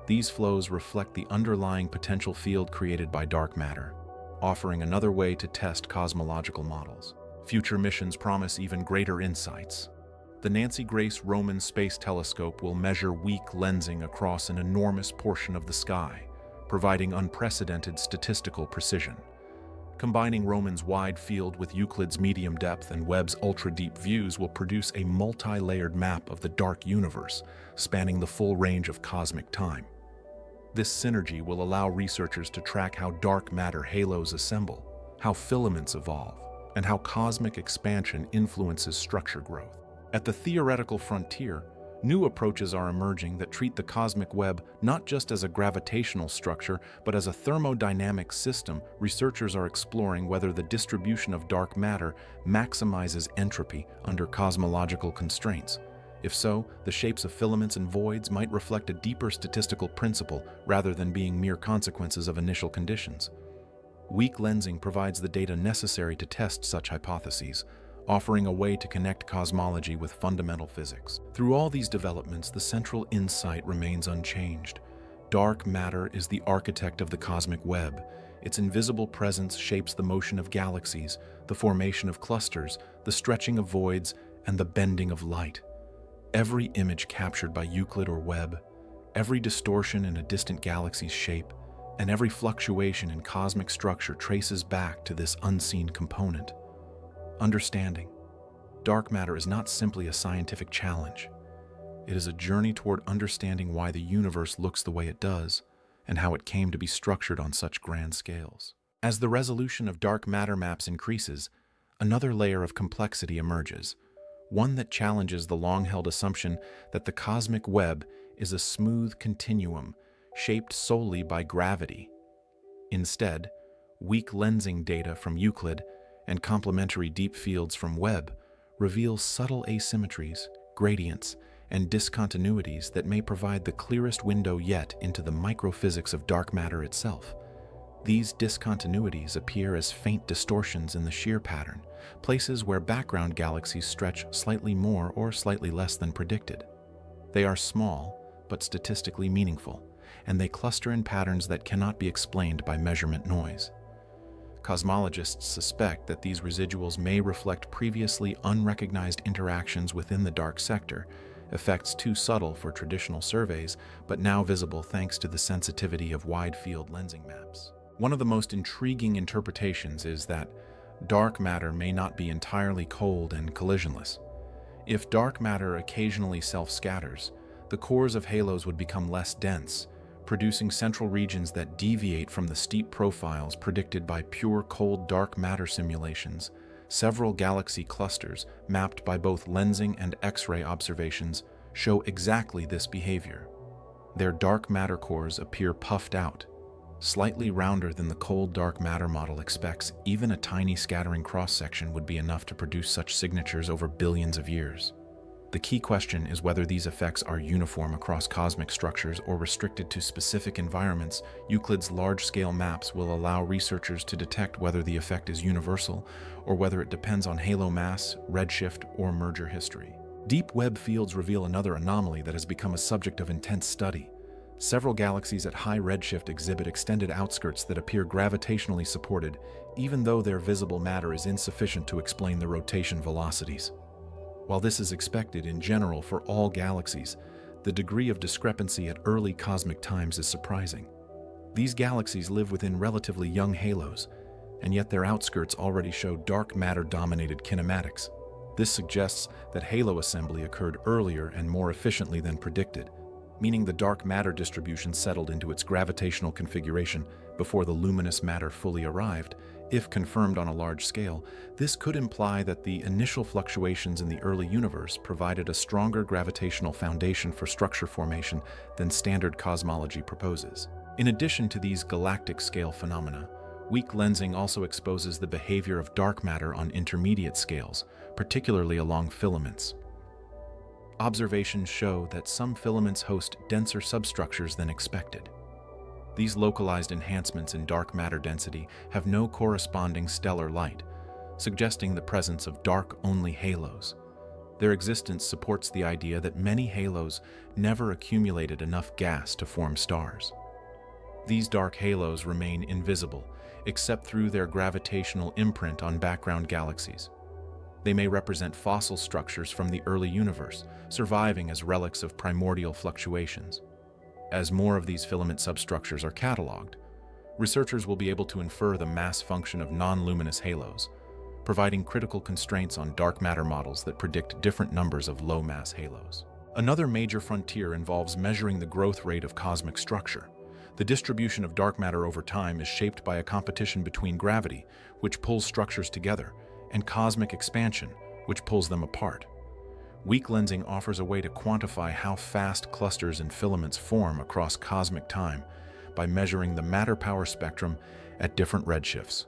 These flows reflect the underlying potential field created by dark matter, offering another way to test cosmological models. Future missions promise even greater insights. The Nancy Grace Roman Space Telescope will measure weak lensing across an enormous portion of the sky, providing unprecedented statistical precision. Combining Roman's wide field with Euclid's medium depth and Webb's ultra-deep views will produce a multi-layered map of the dark universe, spanning the full range of cosmic time. This synergy will allow researchers to track how dark matter halos assemble, how filaments evolve, and how cosmic expansion influences structure growth. At the theoretical frontier, new approaches are emerging that treat the cosmic web not just as a gravitational structure, but as a thermodynamic system. Researchers are exploring whether the distribution of dark matter maximizes entropy under cosmological constraints. If so, the shapes of filaments and voids might reflect a deeper statistical principle rather than being mere consequences of initial conditions. Weak lensing provides the data necessary to test such hypotheses, offering a way to connect cosmology with fundamental physics. Through all these developments, the central insight remains unchanged. Dark matter is the architect of the cosmic web. Its invisible presence shapes the motion of galaxies, the formation of clusters, the stretching of voids, and the bending of light. Every image captured by Euclid or Webb, every distortion in a distant galaxy's shape, and every fluctuation in cosmic structure traces back to this unseen component. Understanding dark matter is not simply a scientific challenge. It is a journey toward understanding why the universe looks the way it does and how it came to be structured on such grand scales. As the resolution of dark matter maps increases, another layer of complexity emerges, one that challenges the long-held assumption that the cosmic web is a smooth continuum shaped solely by gravity. Instead, weak lensing data from Euclid and complementary deep fields from Webb reveal subtle asymmetries, gradients, and discontinuities that may provide the clearest window yet into the microphysics of dark matter itself. These discontinuities appear as faint distortions in the shear pattern, places where background galaxies stretch slightly more or slightly less than predicted. They are small, but statistically meaningful, and they cluster in patterns that cannot be explained by measurement noise. Cosmologists suspect that these residuals may reflect previously unrecognized interactions within the dark sector, effects too subtle for traditional surveys, but now visible thanks to the sensitivity of wide-field lensing maps. One of the most intriguing interpretations is that dark matter may not be entirely cold and collisionless. If dark matter occasionally self-scatters, the cores of halos would become less dense, producing central regions that deviate from the steep profiles predicted by pure cold dark matter simulations. Several galaxy clusters, mapped by both lensing and X-ray observations, show exactly this behavior. Their dark matter cores appear puffed out, slightly rounder than the cold dark matter model expects. Even a tiny scattering cross-section would be enough to produce such signatures over billions of years. The key question is whether these effects are uniform across cosmic structures or restricted to specific environments. Euclid's large-scale maps will allow researchers to detect whether the effect is universal or whether it depends on halo mass, redshift, or merger history. Deep Webb fields reveal another anomaly that has become a subject of intense study. Several galaxies at high redshift exhibit extended outskirts that appear gravitationally supported, even though their visible matter is insufficient to explain the rotation velocities. While this is expected in general for all galaxies, the degree of discrepancy at early cosmic times is surprising. These galaxies live within relatively young halos, and yet their outskirts already show dark matter-dominated kinematics. This suggests that halo assembly occurred earlier and more efficiently than predicted, meaning the dark matter distribution settled into its gravitational configuration before the luminous matter fully arrived. If confirmed on a large scale, this could imply that the initial fluctuations in the early universe provided a stronger gravitational foundation for structure formation than standard cosmology proposes. In addition to these galactic-scale phenomena, weak lensing also exposes the behavior of dark matter on intermediate scales, particularly along filaments. Observations show that some filaments host denser substructures than expected. These localized enhancements in dark matter density have no corresponding stellar light, suggesting the presence of dark-only halos. Their existence supports the idea that many halos never accumulated enough gas to form stars. These dark halos remain invisible, except through their gravitational imprint on background galaxies. They may represent fossil structures from the early universe, surviving as relics of primordial fluctuations. As more of these filament substructures are cataloged, researchers will be able to infer the mass function of non-luminous halos, providing critical constraints on dark matter models that predict different numbers of low-mass halos. Another major frontier involves measuring the growth rate of cosmic structure. The distribution of dark matter over time is shaped by a competition between gravity, which pulls structures together, and cosmic expansion, which pulls them apart. Weak lensing offers a way to quantify how fast clusters and filaments form across cosmic time by measuring the matter-power spectrum at different redshifts.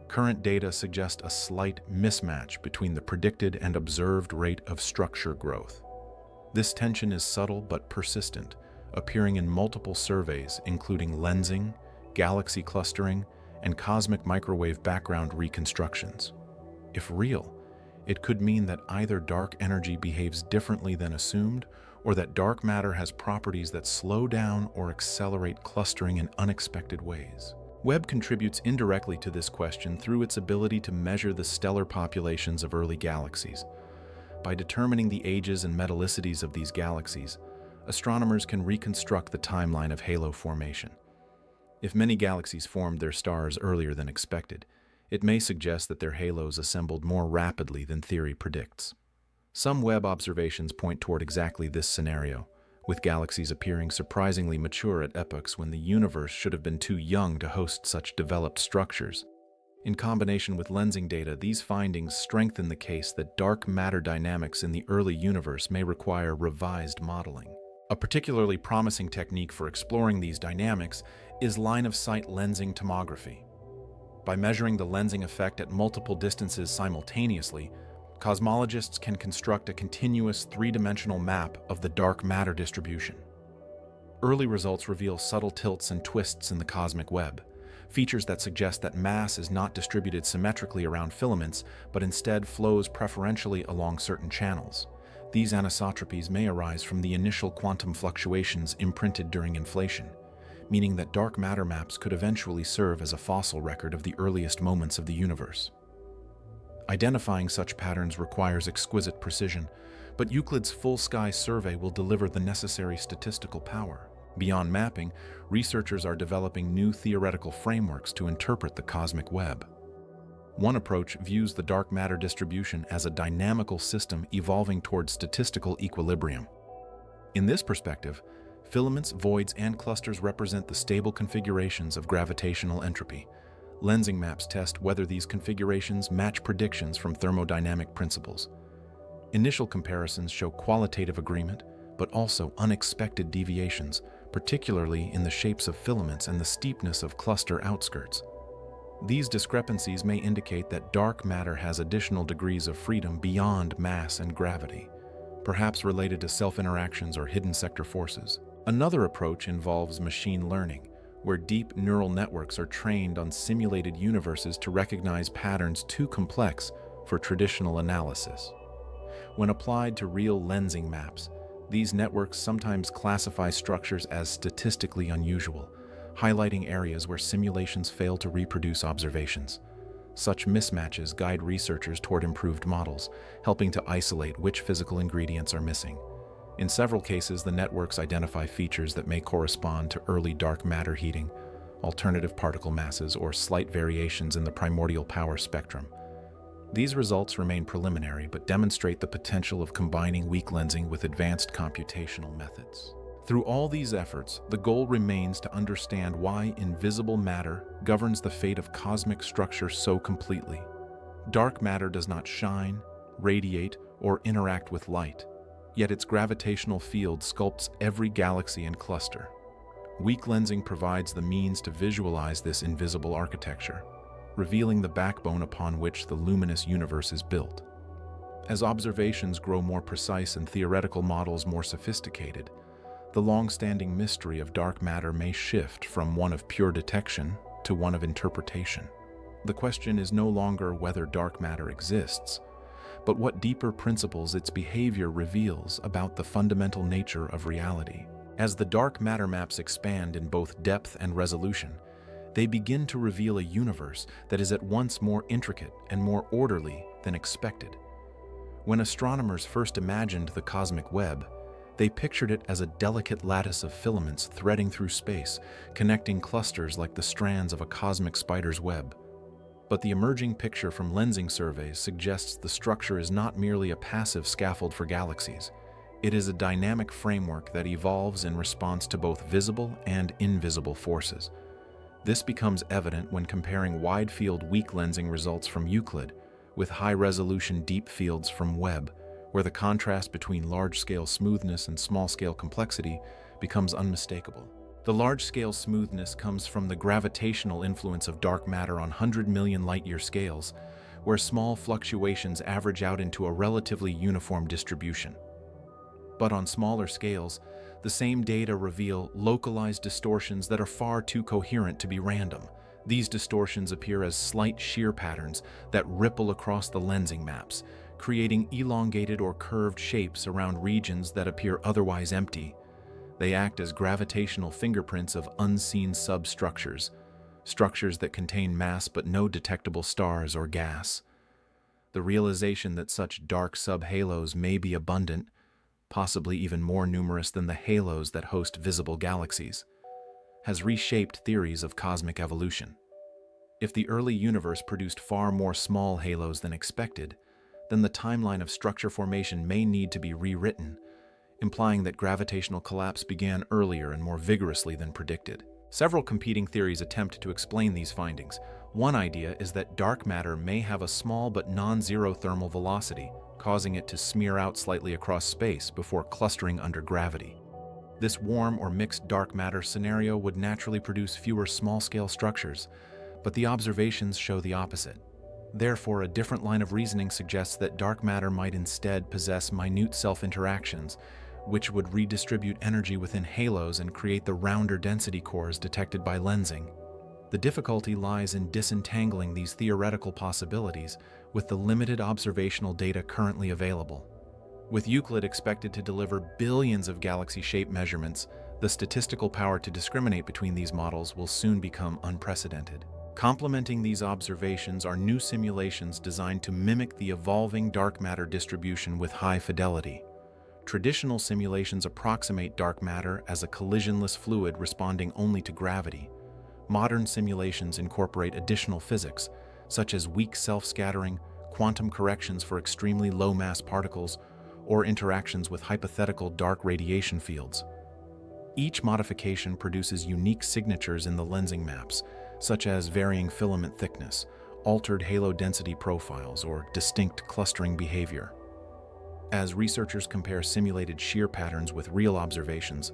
Current data suggest a slight mismatch between the predicted and observed rate of structure growth. This tension is subtle but persistent, appearing in multiple surveys including lensing, galaxy clustering, and cosmic microwave background reconstructions. If real, it could mean that either dark energy behaves differently than assumed, or that dark matter has properties that slow down or accelerate clustering in unexpected ways. Webb contributes indirectly to this question through its ability to measure the stellar populations of early galaxies. By determining the ages and metallicities of these galaxies, astronomers can reconstruct the timeline of halo formation. If many galaxies formed their stars earlier than expected, it may suggest that their halos assembled more rapidly than theory predicts. Some Webb observations point toward exactly this scenario, with galaxies appearing surprisingly mature at epochs when the universe should have been too young to host such developed structures. In combination with lensing data, these findings strengthen the case that dark matter dynamics in the early universe may require revised modeling. A particularly promising technique for exploring these dynamics is line-of-sight lensing tomography. By measuring the lensing effect at multiple distances simultaneously, cosmologists can construct a continuous three-dimensional map of the dark matter distribution. Early results reveal subtle tilts and twists in the cosmic web, features that suggest that mass is not distributed symmetrically around filaments, but instead flows preferentially along certain channels. These anisotropies may arise from the initial quantum fluctuations imprinted during inflation, meaning that dark matter maps could eventually serve as a fossil record of the earliest moments of the universe. Identifying such patterns requires exquisite precision, but Euclid's full-sky survey will deliver the necessary statistical power. Beyond mapping, researchers are developing new theoretical frameworks to interpret the cosmic web. One approach views the dark matter distribution as a dynamical system evolving towards statistical equilibrium. In this perspective, filaments, voids, and clusters represent the stable configurations of gravitational entropy. Lensing maps test whether these configurations match predictions from thermodynamic principles. Initial comparisons show qualitative agreement, but also unexpected deviations, particularly in the shapes of filaments and the steepness of cluster outskirts. These discrepancies may indicate that dark matter has additional degrees of freedom beyond mass and gravity, perhaps related to self-interactions or hidden sector forces. Another approach involves machine learning, where deep neural networks are trained on simulated universes to recognize patterns too complex for traditional analysis. When applied to real lensing maps, these networks sometimes classify structures as statistically unusual, highlighting areas where simulations fail to reproduce observations. Such mismatches guide researchers toward improved models, helping to isolate which physical ingredients are missing. In several cases, the networks identify features that may correspond to early dark matter heating, alternative particle masses, or slight variations in the primordial power spectrum. These results remain preliminary but demonstrate the potential of combining weak lensing with advanced computational methods. Through all these efforts, the goal remains to understand why invisible matter governs the fate of cosmic structure so completely. Dark matter does not shine, radiate, or interact with light, yet its gravitational field sculpts every galaxy and cluster. Weak lensing provides the means to visualize this invisible architecture, revealing the backbone upon which the luminous universe is built. As observations grow more precise and theoretical models more sophisticated, the long-standing mystery of dark matter may shift from one of pure detection to one of interpretation. The question is no longer whether dark matter exists, but what deeper principles its behavior reveals about the fundamental nature of reality. As the dark matter maps expand in both depth and resolution, they begin to reveal a universe that is at once more intricate and more orderly than expected. When astronomers first imagined the cosmic web, they pictured it as a delicate lattice of filaments threading through space, connecting clusters like the strands of a cosmic spider's web. But the emerging picture from lensing surveys suggests the structure is not merely a passive scaffold for galaxies. It is a dynamic framework that evolves in response to both visible and invisible forces. This becomes evident when comparing wide-field weak lensing results from Euclid with high-resolution deep fields from Webb, where the contrast between large-scale smoothness and small-scale complexity becomes unmistakable. The large-scale smoothness comes from the gravitational influence of dark matter on 100 million light-year scales, where small fluctuations average out into a relatively uniform distribution. But on smaller scales, the same data reveal localized distortions that are far too coherent to be random. These distortions appear as slight shear patterns that ripple across the lensing maps, creating elongated or curved shapes around regions that appear otherwise empty. They act as gravitational fingerprints of unseen substructures, structures that contain mass but no detectable stars or gas. The realization that such dark subhalos may be abundant, possibly even more numerous than the halos that host visible galaxies, has reshaped theories of cosmic evolution. If the early universe produced far more small halos than expected, then the timeline of structure formation may need to be rewritten, implying that gravitational collapse began earlier and more vigorously than predicted. Several competing theories attempt to explain these findings. One idea is that dark matter may have a small but non-zero thermal velocity, causing it to smear out slightly across space before clustering under gravity. This warm or mixed dark matter scenario would naturally produce fewer small-scale structures, but the observations show the opposite. Therefore, a different line of reasoning suggests that dark matter might instead possess minute self-interactions, which would redistribute energy within halos and create the rounder density cores detected by lensing. The difficulty lies in disentangling these theoretical possibilities with the limited observational data currently available. With Euclid expected to deliver billions of galaxy shape measurements, the statistical power to discriminate between these models will soon become unprecedented. Complementing these observations are new simulations designed to mimic the evolving dark matter distribution with high fidelity. Traditional simulations approximate dark matter as a collisionless fluid responding only to gravity. Modern simulations incorporate additional physics, such as weak self-scattering, quantum corrections for extremely low-mass particles, or interactions with hypothetical dark radiation fields. Each modification produces unique signatures in the lensing maps, such as varying filament thickness, altered halo density profiles, or distinct clustering behavior. As researchers compare simulated shear patterns with real observations,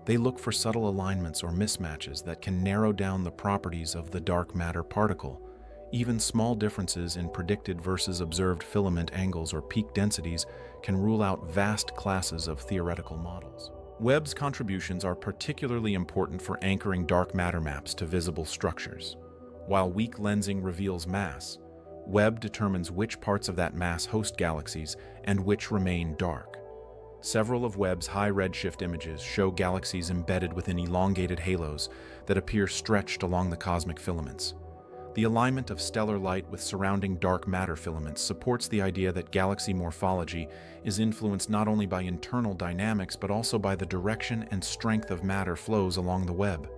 they look for subtle alignments or mismatches that can narrow down the properties of the dark matter particle, Even small differences in predicted versus observed filament angles or peak densities can rule out vast classes of theoretical models. Webb's contributions are particularly important for anchoring dark matter maps to visible structures. While weak lensing reveals mass, Webb determines which parts of that mass host galaxies and which remain dark. Several of Webb's high redshift images show galaxies embedded within elongated halos that appear stretched along the cosmic filaments. The alignment of stellar light with surrounding dark matter filaments supports the idea that galaxy morphology is influenced not only by internal dynamics but also by the direction and strength of matter flows along the web.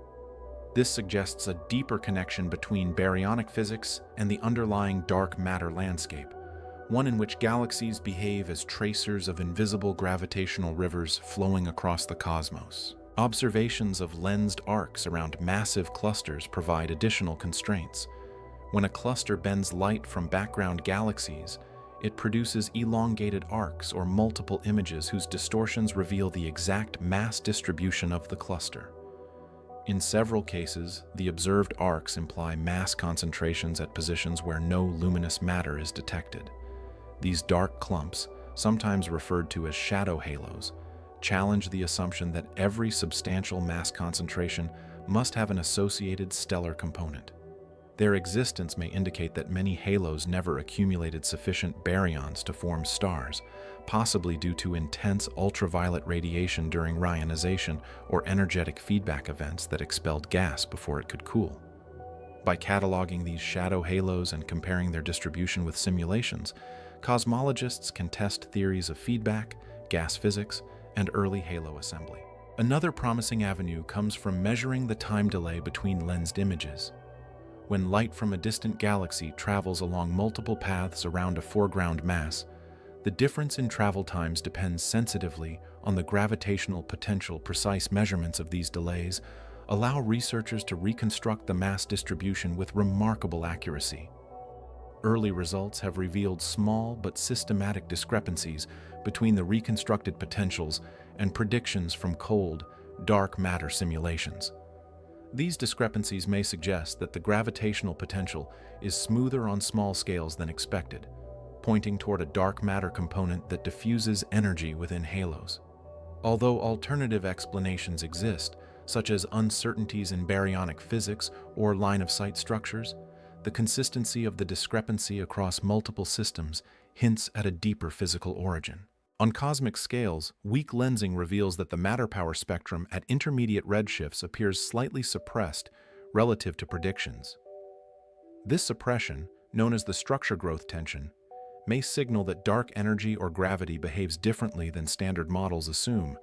This suggests a deeper connection between baryonic physics and the underlying dark matter landscape, one in which galaxies behave as tracers of invisible gravitational rivers flowing across the cosmos. Observations of lensed arcs around massive clusters provide additional constraints. When a cluster bends light from background galaxies, it produces elongated arcs or multiple images whose distortions reveal the exact mass distribution of the cluster. In several cases, the observed arcs imply mass concentrations at positions where no luminous matter is detected. These dark clumps, sometimes referred to as shadow halos, challenge the assumption that every substantial mass concentration must have an associated stellar component. Their existence may indicate that many halos never accumulated sufficient baryons to form stars, possibly due to intense ultraviolet radiation during ionization or energetic feedback events that expelled gas before it could cool. By cataloging these shadow halos and comparing their distribution with simulations, cosmologists can test theories of feedback, gas physics, and early halo assembly. Another promising avenue comes from measuring the time delay between lensed images. When light from a distant galaxy travels along multiple paths around a foreground mass, the difference in travel times depends sensitively on the gravitational potential. Precise measurements of these delays allow researchers to reconstruct the mass distribution with remarkable accuracy. Early results have revealed small but systematic discrepancies between the reconstructed potentials and predictions from cold, dark matter simulations. These discrepancies may suggest that the gravitational potential is smoother on small scales than expected, pointing toward a dark matter component that diffuses energy within halos. Although alternative explanations exist, such as uncertainties in baryonic physics or line-of-sight structures, the consistency of the discrepancy across multiple systems hints at a deeper physical origin. On cosmic scales, weak lensing reveals that the matter power spectrum at intermediate redshifts appears slightly suppressed relative to predictions. This suppression, known as the structure growth tension, may signal that dark energy or gravity behaves differently than standard models assume.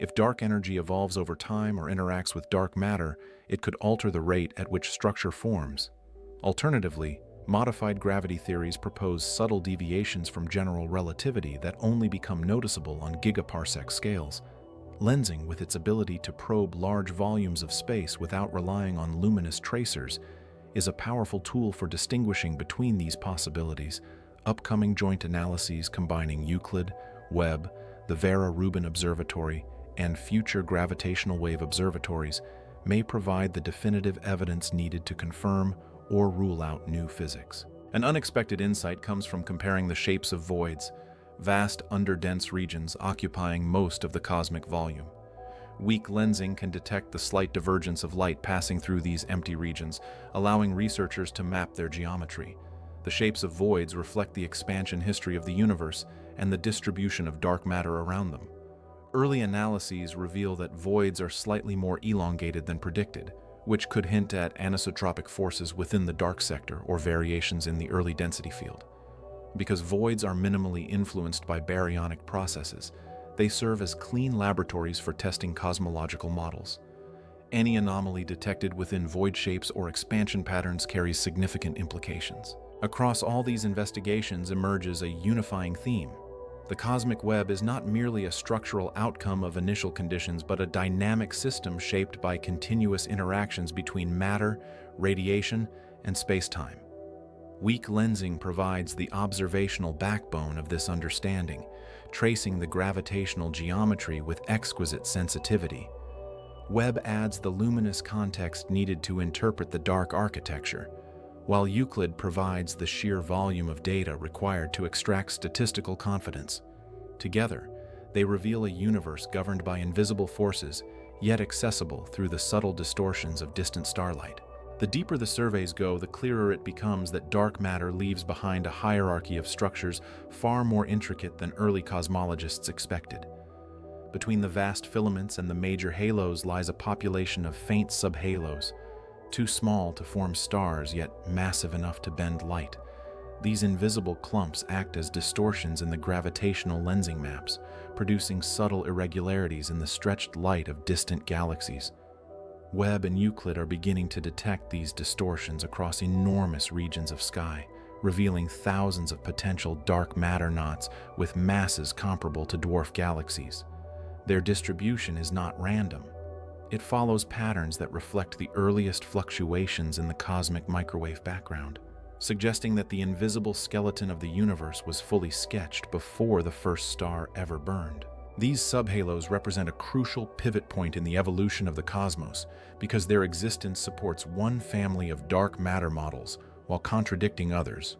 If dark energy evolves over time or interacts with dark matter, it could alter the rate at which structure forms. Alternatively, modified gravity theories propose subtle deviations from general relativity that only become noticeable on gigaparsec scales. Lensing, with its ability to probe large volumes of space without relying on luminous tracers, is a powerful tool for distinguishing between these possibilities. Upcoming joint analyses combining Euclid, Webb, the Vera-Rubin Observatory, and future gravitational wave observatories may provide the definitive evidence needed to confirm or rule out new physics. An unexpected insight comes from comparing the shapes of voids, vast underdense regions occupying most of the cosmic volume. Weak lensing can detect the slight divergence of light passing through these empty regions, allowing researchers to map their geometry. The shapes of voids reflect the expansion history of the universe and the distribution of dark matter around them. Early analyses reveal that voids are slightly more elongated than predicted, which could hint at anisotropic forces within the dark sector or variations in the early density field. Because voids are minimally influenced by baryonic processes, they serve as clean laboratories for testing cosmological models. Any anomaly detected within void shapes or expansion patterns carries significant implications. Across all these investigations emerges a unifying theme. The cosmic web is not merely a structural outcome of initial conditions, but a dynamic system shaped by continuous interactions between matter, radiation, and space-time. Weak lensing provides the observational backbone of this understanding, tracing the gravitational geometry with exquisite sensitivity. Webb adds the luminous context needed to interpret the dark architecture, while Euclid provides the sheer volume of data required to extract statistical confidence. Together, they reveal a universe governed by invisible forces, yet accessible through the subtle distortions of distant starlight. The deeper the surveys go, the clearer it becomes that dark matter leaves behind a hierarchy of structures far more intricate than early cosmologists expected. Between the vast filaments and the major halos lies a population of faint subhalos, too small to form stars yet massive enough to bend light. These invisible clumps act as distortions in the gravitational lensing maps, producing subtle irregularities in the stretched light of distant galaxies. Webb and Euclid are beginning to detect these distortions across enormous regions of sky, revealing thousands of potential dark matter knots with masses comparable to dwarf galaxies. Their distribution is not random. It follows patterns that reflect the earliest fluctuations in the cosmic microwave background, suggesting that the invisible skeleton of the universe was fully sketched before the first star ever burned. These subhalos represent a crucial pivot point in the evolution of the cosmos because their existence supports one family of dark matter models while contradicting others.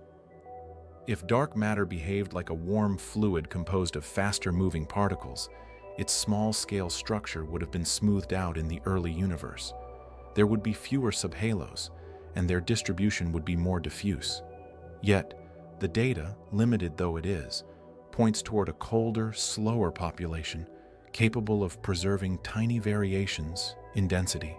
If dark matter behaved like a warm fluid composed of faster-moving particles, its small-scale structure would have been smoothed out in the early universe. There would be fewer subhalos, and their distribution would be more diffuse. Yet, the data, limited though it is, points toward a colder, slower population capable of preserving tiny variations in density.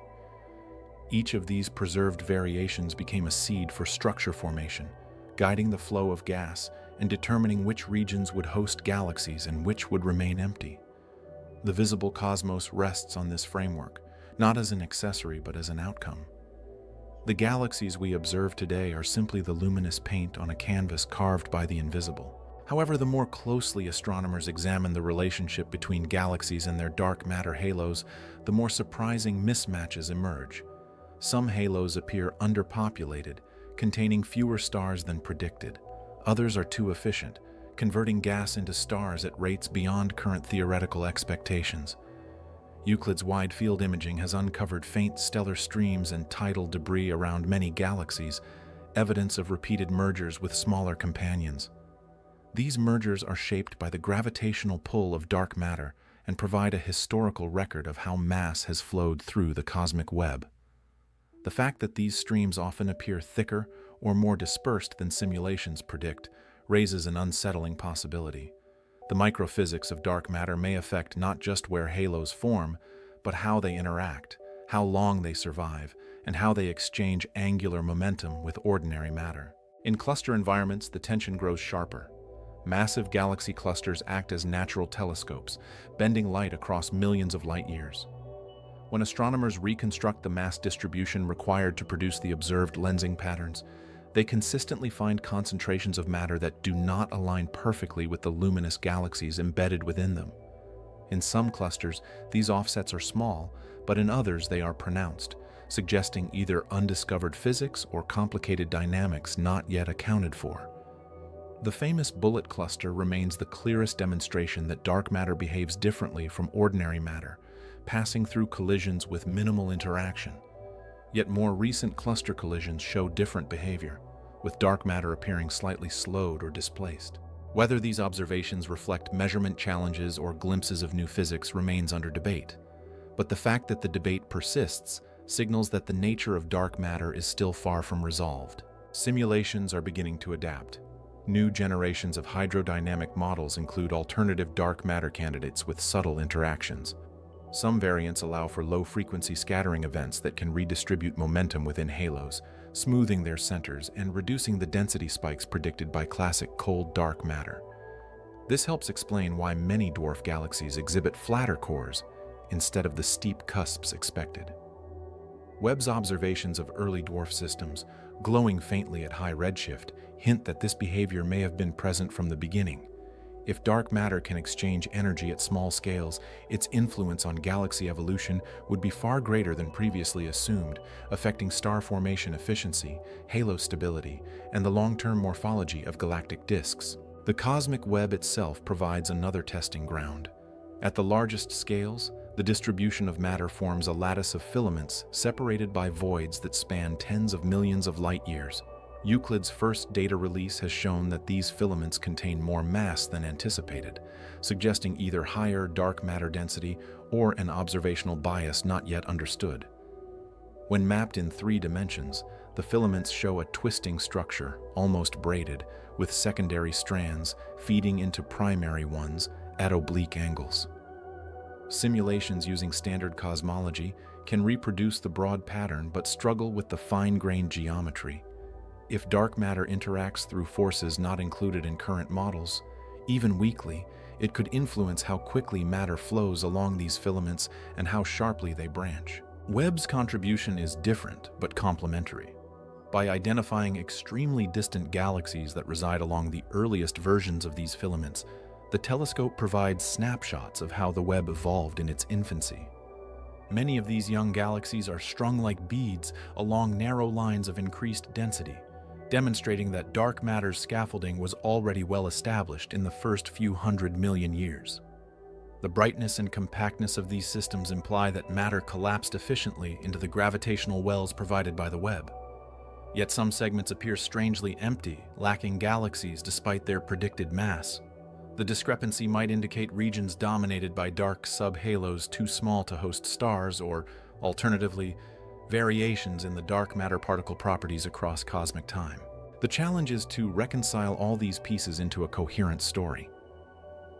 Each of these preserved variations became a seed for structure formation, guiding the flow of gas and determining which regions would host galaxies and which would remain empty. The visible cosmos rests on this framework, not as an accessory but as an outcome. The galaxies we observe today are simply the luminous paint on a canvas carved by the invisible. However, the more closely astronomers examine the relationship between galaxies and their dark matter halos, the more surprising mismatches emerge. Some halos appear underpopulated, containing fewer stars than predicted. Others are too efficient, converting gas into stars at rates beyond current theoretical expectations. Euclid's wide-field imaging has uncovered faint stellar streams and tidal debris around many galaxies, evidence of repeated mergers with smaller companions. These mergers are shaped by the gravitational pull of dark matter and provide a historical record of how mass has flowed through the cosmic web. The fact that these streams often appear thicker or more dispersed than simulations predict raises an unsettling possibility. The microphysics of dark matter may affect not just where halos form, but how they interact, how long they survive, and how they exchange angular momentum with ordinary matter. In cluster environments, the tension grows sharper. Massive galaxy clusters act as natural telescopes, bending light across millions of light years. When astronomers reconstruct the mass distribution required to produce the observed lensing patterns, they consistently find concentrations of matter that do not align perfectly with the luminous galaxies embedded within them. In some clusters, these offsets are small, but in others they are pronounced, suggesting either undiscovered physics or complicated dynamics not yet accounted for. The famous bullet cluster remains the clearest demonstration that dark matter behaves differently from ordinary matter, passing through collisions with minimal interaction. Yet more recent cluster collisions show different behavior, with dark matter appearing slightly slowed or displaced. Whether these observations reflect measurement challenges or glimpses of new physics remains under debate. But the fact that the debate persists signals that the nature of dark matter is still far from resolved. Simulations are beginning to adapt. New generations of hydrodynamic models include alternative dark matter candidates with subtle interactions. Some variants allow for low-frequency scattering events that can redistribute momentum within halos, smoothing their centers and reducing the density spikes predicted by classic cold dark matter. This helps explain why many dwarf galaxies exhibit flatter cores instead of the steep cusps expected. Webb's observations of early dwarf systems, glowing faintly at high redshift, hint that this behavior may have been present from the beginning. If dark matter can exchange energy at small scales, its influence on galaxy evolution would be far greater than previously assumed, affecting star formation efficiency, halo stability, and the long-term morphology of galactic disks. The cosmic web itself provides another testing ground. At the largest scales, the distribution of matter forms a lattice of filaments separated by voids that span tens of millions of light years. Euclid's first data release has shown that these filaments contain more mass than anticipated, suggesting either higher dark matter density or an observational bias not yet understood. When mapped in 3 dimensions, the filaments show a twisting structure, almost braided, with secondary strands feeding into primary ones at oblique angles. Simulations using standard cosmology can reproduce the broad pattern but struggle with the fine-grained geometry. If dark matter interacts through forces not included in current models, even weakly, it could influence how quickly matter flows along these filaments and how sharply they branch. Webb's contribution is different but complementary. By identifying extremely distant galaxies that reside along the earliest versions of these filaments, the telescope provides snapshots of how the web evolved in its infancy. Many of these young galaxies are strung like beads along narrow lines of increased density, demonstrating that dark matter's scaffolding was already well established in the first few 100 million years. The brightness and compactness of these systems imply that matter collapsed efficiently into the gravitational wells provided by the Webb. Yet some segments appear strangely empty, lacking galaxies despite their predicted mass. The discrepancy might indicate regions dominated by dark subhalos too small to host stars, or, alternatively, variations in the dark matter particle properties across cosmic time. The challenge is to reconcile all these pieces into a coherent story.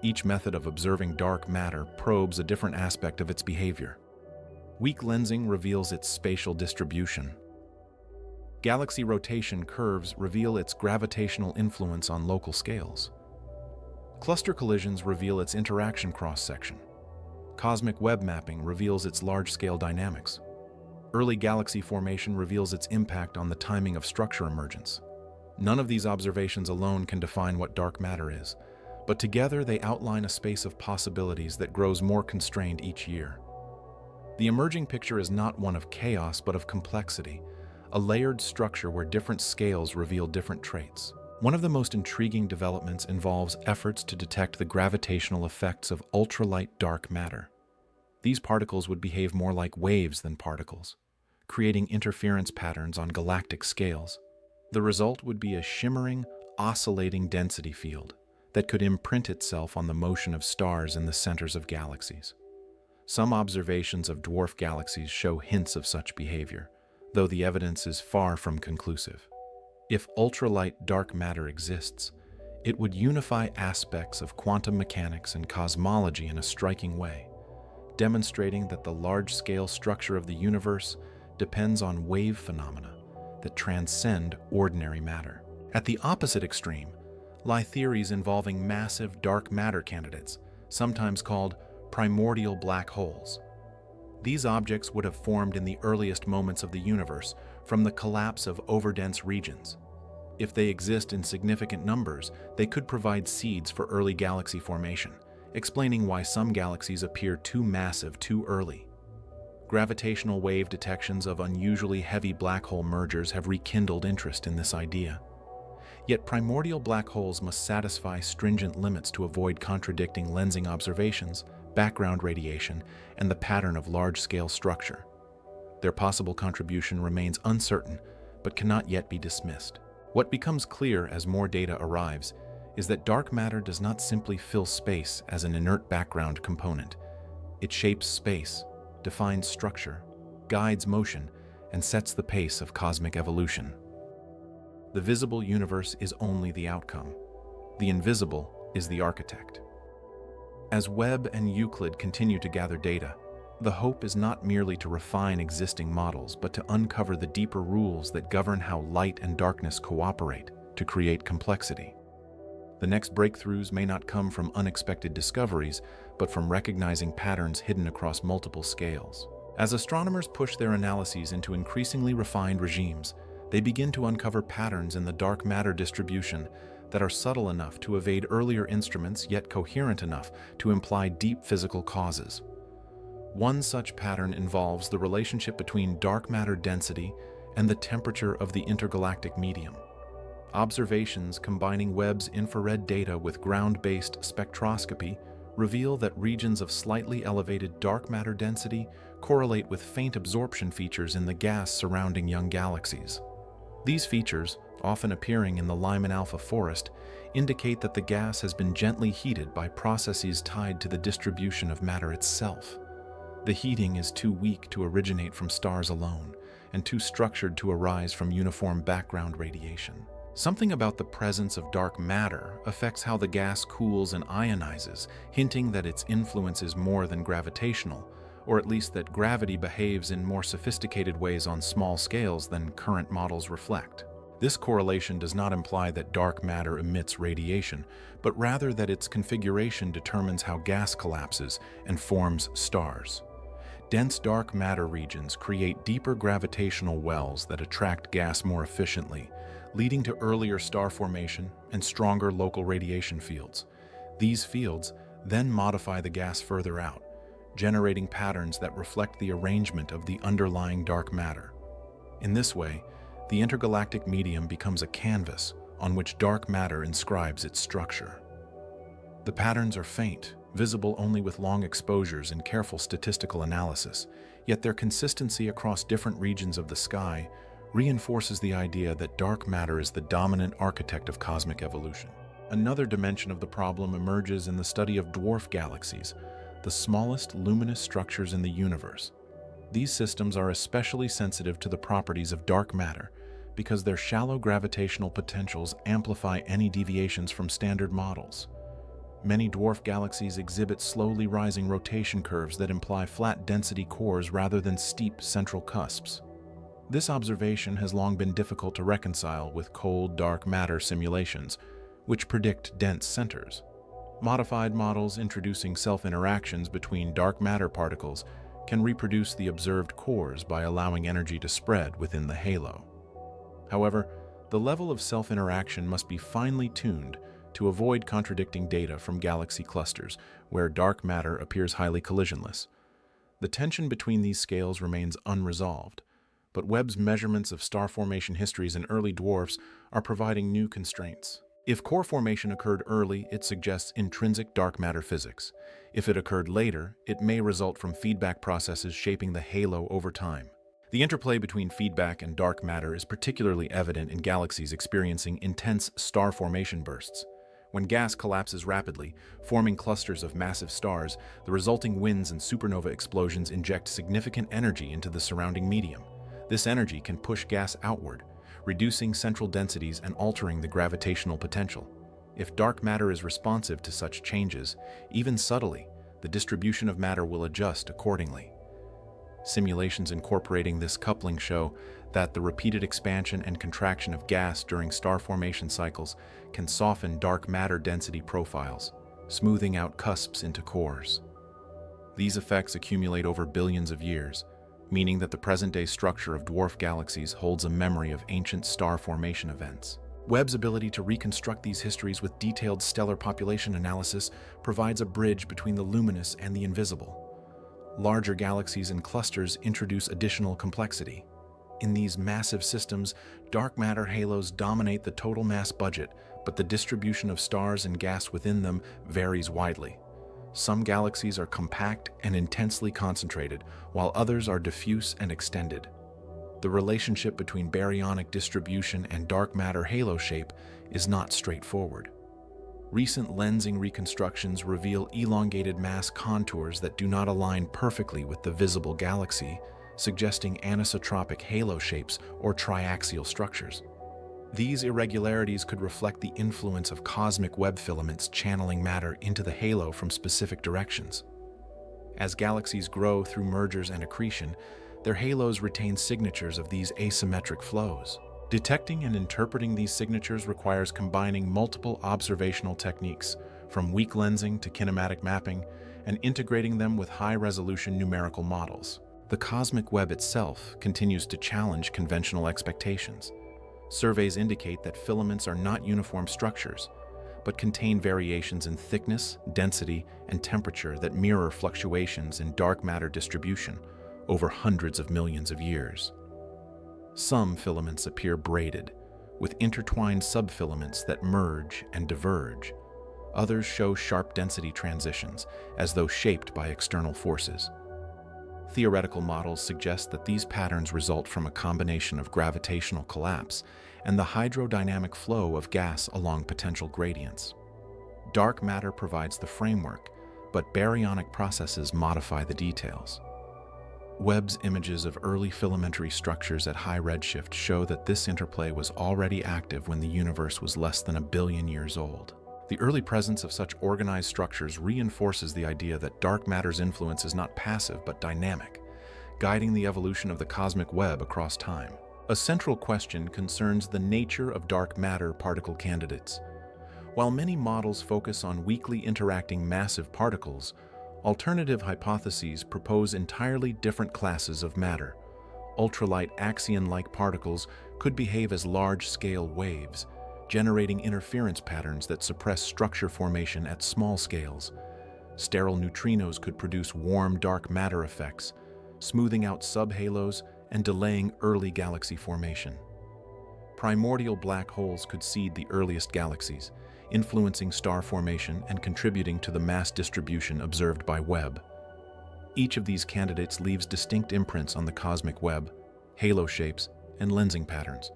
Each method of observing dark matter probes a different aspect of its behavior. Weak lensing reveals its spatial distribution. Galaxy rotation curves reveal its gravitational influence on local scales. Cluster collisions reveal its interaction cross-section. Cosmic web mapping reveals its large-scale dynamics. Early galaxy formation reveals its impact on the timing of structure emergence. None of these observations alone can define what dark matter is, but together they outline a space of possibilities that grows more constrained each year. The emerging picture is not one of chaos, but of complexity, a layered structure where different scales reveal different traits. One of the most intriguing developments involves efforts to detect the gravitational effects of ultralight dark matter. These particles would behave more like waves than particles, creating interference patterns on galactic scales. The result would be a shimmering, oscillating density field that could imprint itself on the motion of stars in the centers of galaxies. Some observations of dwarf galaxies show hints of such behavior, though the evidence is far from conclusive. If ultralight dark matter exists, it would unify aspects of quantum mechanics and cosmology in a striking way, demonstrating that the large-scale structure of the universe depends on wave phenomena that transcend ordinary matter. At the opposite extreme lie theories involving massive dark matter candidates, sometimes called primordial black holes. These objects would have formed in the earliest moments of the universe from the collapse of overdense regions. If they exist in significant numbers, they could provide seeds for early galaxy formation, explaining why some galaxies appear too massive too early. Gravitational wave detections of unusually heavy black hole mergers have rekindled interest in this idea. Yet primordial black holes must satisfy stringent limits to avoid contradicting lensing observations, background radiation, and the pattern of large-scale structure. Their possible contribution remains uncertain, but cannot yet be dismissed. What becomes clear as more data arrives is that dark matter does not simply fill space as an inert background component. It shapes space, defines structure, guides motion, and sets the pace of cosmic evolution. The visible universe is only the outcome. The invisible is the architect. As Webb and Euclid continue to gather data, the hope is not merely to refine existing models, but to uncover the deeper rules that govern how light and darkness cooperate to create complexity. The next breakthroughs may not come from unexpected discoveries, but from recognizing patterns hidden across multiple scales. As astronomers push their analyses into increasingly refined regimes, they begin to uncover patterns in the dark matter distribution that are subtle enough to evade earlier instruments, yet coherent enough to imply deep physical causes. One such pattern involves the relationship between dark matter density and the temperature of the intergalactic medium. Observations combining Webb's infrared data with ground-based spectroscopy reveal that regions of slightly elevated dark matter density correlate with faint absorption features in the gas surrounding young galaxies. These features, often appearing in the Lyman alpha forest, indicate that the gas has been gently heated by processes tied to the distribution of matter itself. The heating is too weak to originate from stars alone, and too structured to arise from uniform background radiation. Something about the presence of dark matter affects how the gas cools and ionizes, hinting that its influence is more than gravitational, or at least that gravity behaves in more sophisticated ways on small scales than current models reflect. This correlation does not imply that dark matter emits radiation, but rather that its configuration determines how gas collapses and forms stars. Dense dark matter regions create deeper gravitational wells that attract gas more efficiently, leading to earlier star formation and stronger local radiation fields. These fields then modify the gas further out, generating patterns that reflect the arrangement of the underlying dark matter. In this way, the intergalactic medium becomes a canvas on which dark matter inscribes its structure. The patterns are faint, visible only with long exposures and careful statistical analysis, yet their consistency across different regions of the sky reinforces the idea that dark matter is the dominant architect of cosmic evolution. Another dimension of the problem emerges in the study of dwarf galaxies, the smallest luminous structures in the universe. These systems are especially sensitive to the properties of dark matter because their shallow gravitational potentials amplify any deviations from standard models. Many dwarf galaxies exhibit slowly rising rotation curves that imply flat density cores rather than steep central cusps. This observation has long been difficult to reconcile with cold, dark matter simulations, which predict dense centers. Modified models introducing self-interactions between dark matter particles can reproduce the observed cores by allowing energy to spread within the halo. However, the level of self-interaction must be finely tuned to avoid contradicting data from galaxy clusters where dark matter appears highly collisionless. The tension between these scales remains unresolved, but Webb's measurements of star formation histories in early dwarfs are providing new constraints. If core formation occurred early, it suggests intrinsic dark matter physics. If it occurred later, it may result from feedback processes shaping the halo over time. The interplay between feedback and dark matter is particularly evident in galaxies experiencing intense star formation bursts. When gas collapses rapidly, forming clusters of massive stars, the resulting winds and supernova explosions inject significant energy into the surrounding medium. This energy can push gas outward, reducing central densities and altering the gravitational potential. If dark matter is responsive to such changes, even subtly, the distribution of matter will adjust accordingly. Simulations incorporating this coupling show that the repeated expansion and contraction of gas during star formation cycles can soften dark matter density profiles, smoothing out cusps into cores. These effects accumulate over billions of years, meaning that the present-day structure of dwarf galaxies holds a memory of ancient star formation events. Webb's ability to reconstruct these histories with detailed stellar population analysis provides a bridge between the luminous and the invisible. Larger galaxies and clusters introduce additional complexity. In these massive systems, dark matter halos dominate the total mass budget, but the distribution of stars and gas within them varies widely. Some galaxies are compact and intensely concentrated, while others are diffuse and extended. The relationship between baryonic distribution and dark matter halo shape is not straightforward. Recent lensing reconstructions reveal elongated mass contours that do not align perfectly with the visible galaxy, suggesting anisotropic halo shapes or triaxial structures. These irregularities could reflect the influence of cosmic Webb filaments channeling matter into the halo from specific directions. As galaxies grow through mergers and accretion, their halos retain signatures of these asymmetric flows. Detecting and interpreting these signatures requires combining multiple observational techniques, from weak lensing to kinematic mapping, and integrating them with high-resolution numerical models. The cosmic Web itself continues to challenge conventional expectations. Surveys indicate that filaments are not uniform structures, but contain variations in thickness, density, and temperature that mirror fluctuations in dark matter distribution over hundreds of millions of years. Some filaments appear braided, with intertwined subfilaments that merge and diverge. Others show sharp density transitions, as though shaped by external forces. Theoretical models suggest that these patterns result from a combination of gravitational collapse and the hydrodynamic flow of gas along potential gradients. Dark matter provides the framework, but baryonic processes modify the details. Webb's images of early filamentary structures at high redshift show that this interplay was already active when the universe was less than 1 billion years old. The early presence of such organized structures reinforces the idea that dark matter's influence is not passive but dynamic, guiding the evolution of the cosmic web across time. A central question concerns the nature of dark matter particle candidates. While many models focus on weakly interacting massive particles, alternative hypotheses propose entirely different classes of matter. Ultralight axion-like particles could behave as large-scale waves, generating interference patterns that suppress structure formation at small scales. Sterile neutrinos could produce warm dark matter effects, smoothing out subhalos and delaying early galaxy formation. Primordial black holes could seed the earliest galaxies, influencing star formation and contributing to the mass distribution observed by Webb. Each of these candidates leaves distinct imprints on the cosmic web, halo shapes, and lensing patterns.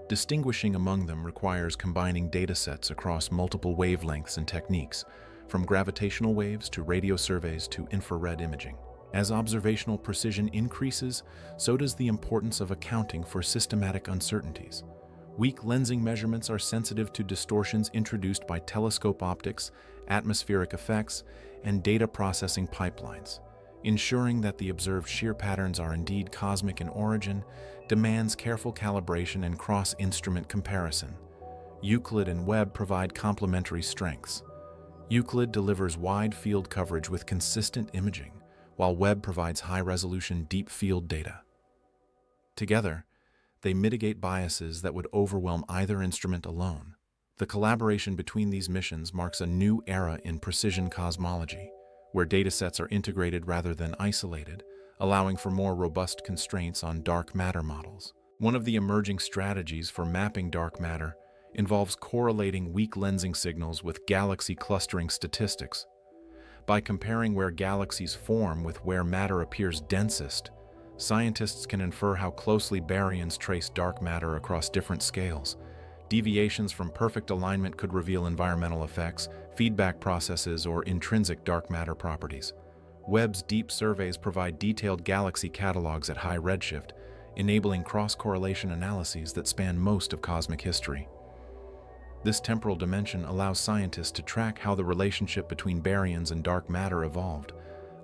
Distinguishing among them requires combining datasets across multiple wavelengths and techniques, from gravitational waves to radio surveys to infrared imaging. As observational precision increases, so does the importance of accounting for systematic uncertainties. Weak lensing measurements are sensitive to distortions introduced by telescope optics, atmospheric effects, and data processing pipelines. Ensuring that the observed shear patterns are indeed cosmic in origin demands careful calibration and cross-instrument comparison. Euclid and Webb provide complementary strengths. Euclid delivers wide field coverage with consistent imaging, while Webb provides high-resolution deep field data. Together, they mitigate biases that would overwhelm either instrument alone. The collaboration between these missions marks a new era in precision cosmology, where datasets are integrated rather than isolated, allowing for more robust constraints on dark matter models. One of the emerging strategies for mapping dark matter involves correlating weak lensing signals with galaxy clustering statistics. By comparing where galaxies form with where matter appears densest, scientists can infer how closely baryons trace dark matter across different scales. Deviations from perfect alignment could reveal environmental effects, feedback processes, or intrinsic dark matter properties. Webb's deep surveys provide detailed galaxy catalogs at high redshift, enabling cross-correlation analyses that span most of cosmic history. This temporal dimension allows scientists to track how the relationship between baryons and dark matter evolved,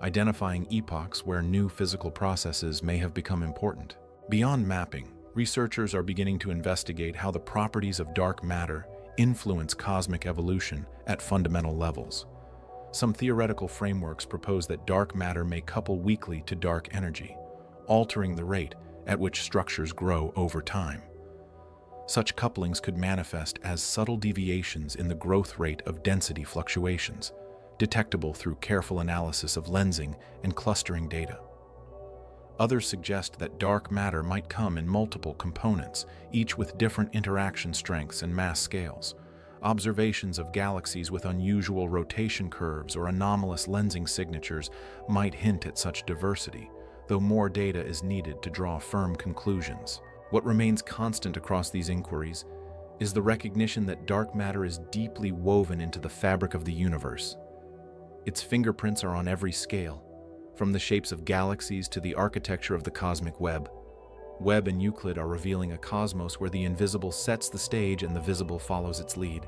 identifying epochs where new physical processes may have become important. Beyond mapping, researchers are beginning to investigate how the properties of dark matter influence cosmic evolution at fundamental levels. Some theoretical frameworks propose that dark matter may couple weakly to dark energy, altering the rate at which structures grow over time. Such couplings could manifest as subtle deviations in the growth rate of density fluctuations, detectable through careful analysis of lensing and clustering data. Others suggest that dark matter might come in multiple components, each with different interaction strengths and mass scales. Observations of galaxies with unusual rotation curves or anomalous lensing signatures might hint at such diversity, though more data is needed to draw firm conclusions. What remains constant across these inquiries is the recognition that dark matter is deeply woven into the fabric of the universe. Its fingerprints are on every scale, from the shapes of galaxies to the architecture of the cosmic web. Webb and Euclid are revealing a cosmos where the invisible sets the stage and the visible follows its lead.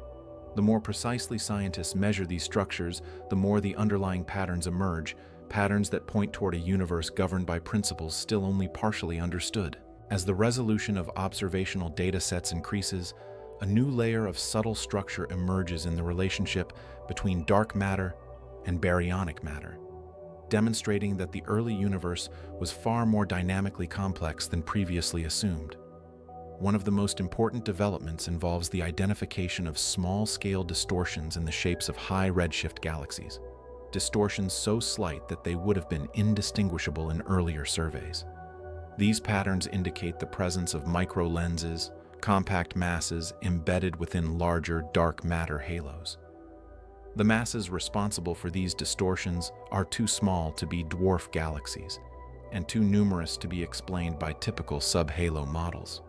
The more precisely scientists measure these structures, the more the underlying patterns emerge, patterns that point toward a universe governed by principles still only partially understood. As the resolution of observational data sets increases, a new layer of subtle structure emerges in the relationship between dark matter and baryonic matter, demonstrating that the early universe was far more dynamically complex than previously assumed. One of the most important developments involves the identification of small-scale distortions in the shapes of high redshift galaxies, distortions so slight that they would have been indistinguishable in earlier surveys. These patterns indicate the presence of microlenses, compact masses embedded within larger dark matter halos. The masses responsible for these distortions are too small to be dwarf galaxies, and too numerous to be explained by typical subhalo models.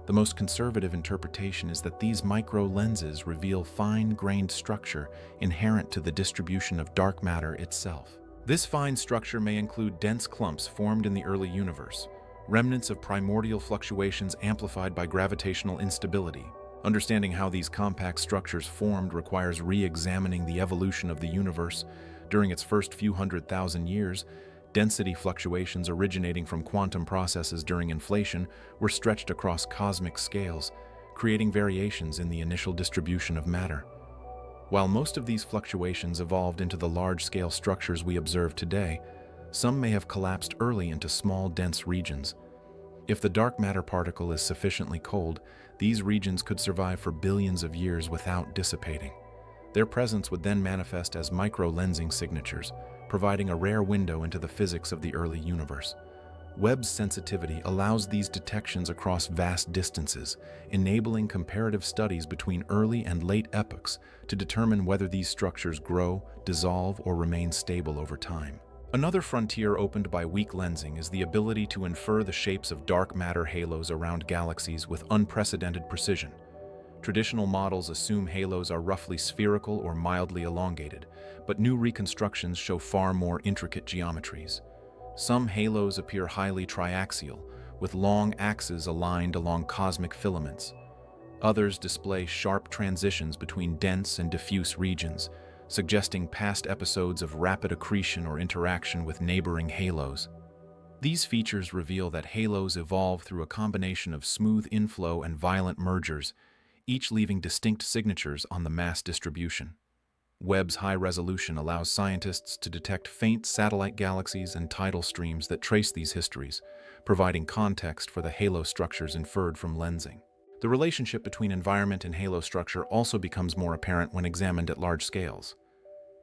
The most conservative interpretation is that these micro-lenses reveal fine-grained structure inherent to the distribution of dark matter itself. This fine structure may include dense clumps formed in the early universe, remnants of primordial fluctuations amplified by gravitational instability. Understanding how these compact structures formed requires re-examining the evolution of the universe. During its first few 100,000 years, density fluctuations originating from quantum processes during inflation were stretched across cosmic scales, creating variations in the initial distribution of matter. While most of these fluctuations evolved into the large-scale structures we observe today, some may have collapsed early into small, dense regions. If the dark matter particle is sufficiently cold, these regions could survive for billions of years without dissipating. Their presence would then manifest as micro-lensing signatures, providing a rare window into the physics of the early universe. Webb's sensitivity allows these detections across vast distances, enabling comparative studies between early and late epochs to determine whether these structures grow, dissolve, or remain stable over time. Another frontier opened by weak lensing is the ability to infer the shapes of dark matter halos around galaxies with unprecedented precision. Traditional models assume halos are roughly spherical or mildly elongated, but new reconstructions show far more intricate geometries. Some halos appear highly triaxial, with long axes aligned along cosmic filaments. Others display sharp transitions between dense and diffuse regions, suggesting past episodes of rapid accretion or interaction with neighboring halos. These features reveal that halos evolve through a combination of smooth inflow and violent mergers, each leaving distinct signatures on the mass distribution. Webb's high resolution allows scientists to detect faint satellite galaxies and tidal streams that trace these histories, providing context for the halo structures inferred from lensing. The relationship between environment and halo structure also becomes more apparent when examined at large scales.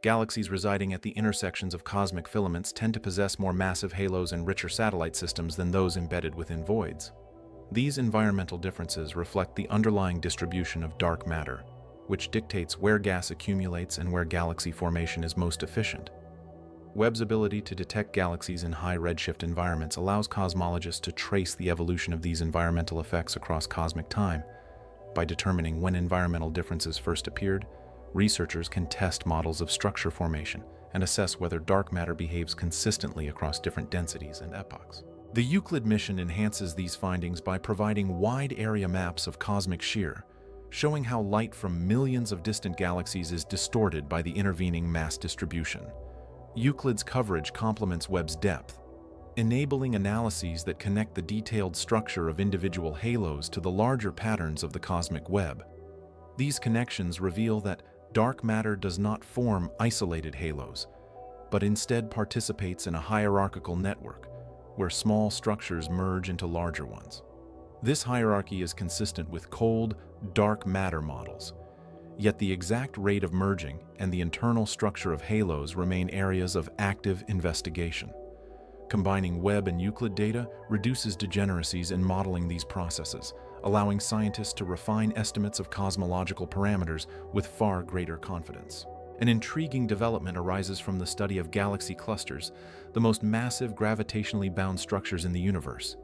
Galaxies residing at the intersections of cosmic filaments tend to possess more massive halos and richer satellite systems than those embedded within voids. These environmental differences reflect the underlying distribution of dark matter, which dictates where gas accumulates and where galaxy formation is most efficient. Webb's ability to detect galaxies in high redshift environments allows cosmologists to trace the evolution of these environmental effects across cosmic time. By determining when environmental differences first appeared, researchers can test models of structure formation and assess whether dark matter behaves consistently across different densities and epochs. The Euclid mission enhances these findings by providing wide-area maps of cosmic shear, showing how light from millions of distant galaxies is distorted by the intervening mass distribution. Euclid's coverage complements Webb's depth, enabling analyses that connect the detailed structure of individual halos to the larger patterns of the cosmic web. These connections reveal that dark matter does not form isolated halos, but instead participates in a hierarchical network, where small structures merge into larger ones. This hierarchy is consistent with cold, dark matter models, yet the exact rate of merging and the internal structure of halos remain areas of active investigation. Combining Webb and Euclid data reduces degeneracies in modeling these processes, allowing scientists to refine estimates of cosmological parameters with far greater confidence. An intriguing development arises from the study of galaxy clusters, the most massive gravitationally bound structures in the universe.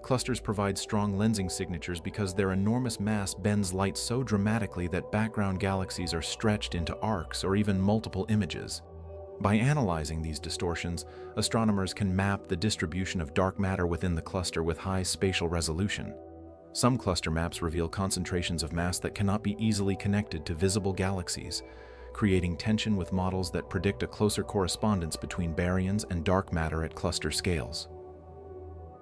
Clusters provide strong lensing signatures because their enormous mass bends light so dramatically that background galaxies are stretched into arcs or even multiple images. By analyzing these distortions, astronomers can map the distribution of dark matter within the cluster with high spatial resolution. Some cluster maps reveal concentrations of mass that cannot be easily connected to visible galaxies, creating tension with models that predict a closer correspondence between baryons and dark matter at cluster scales.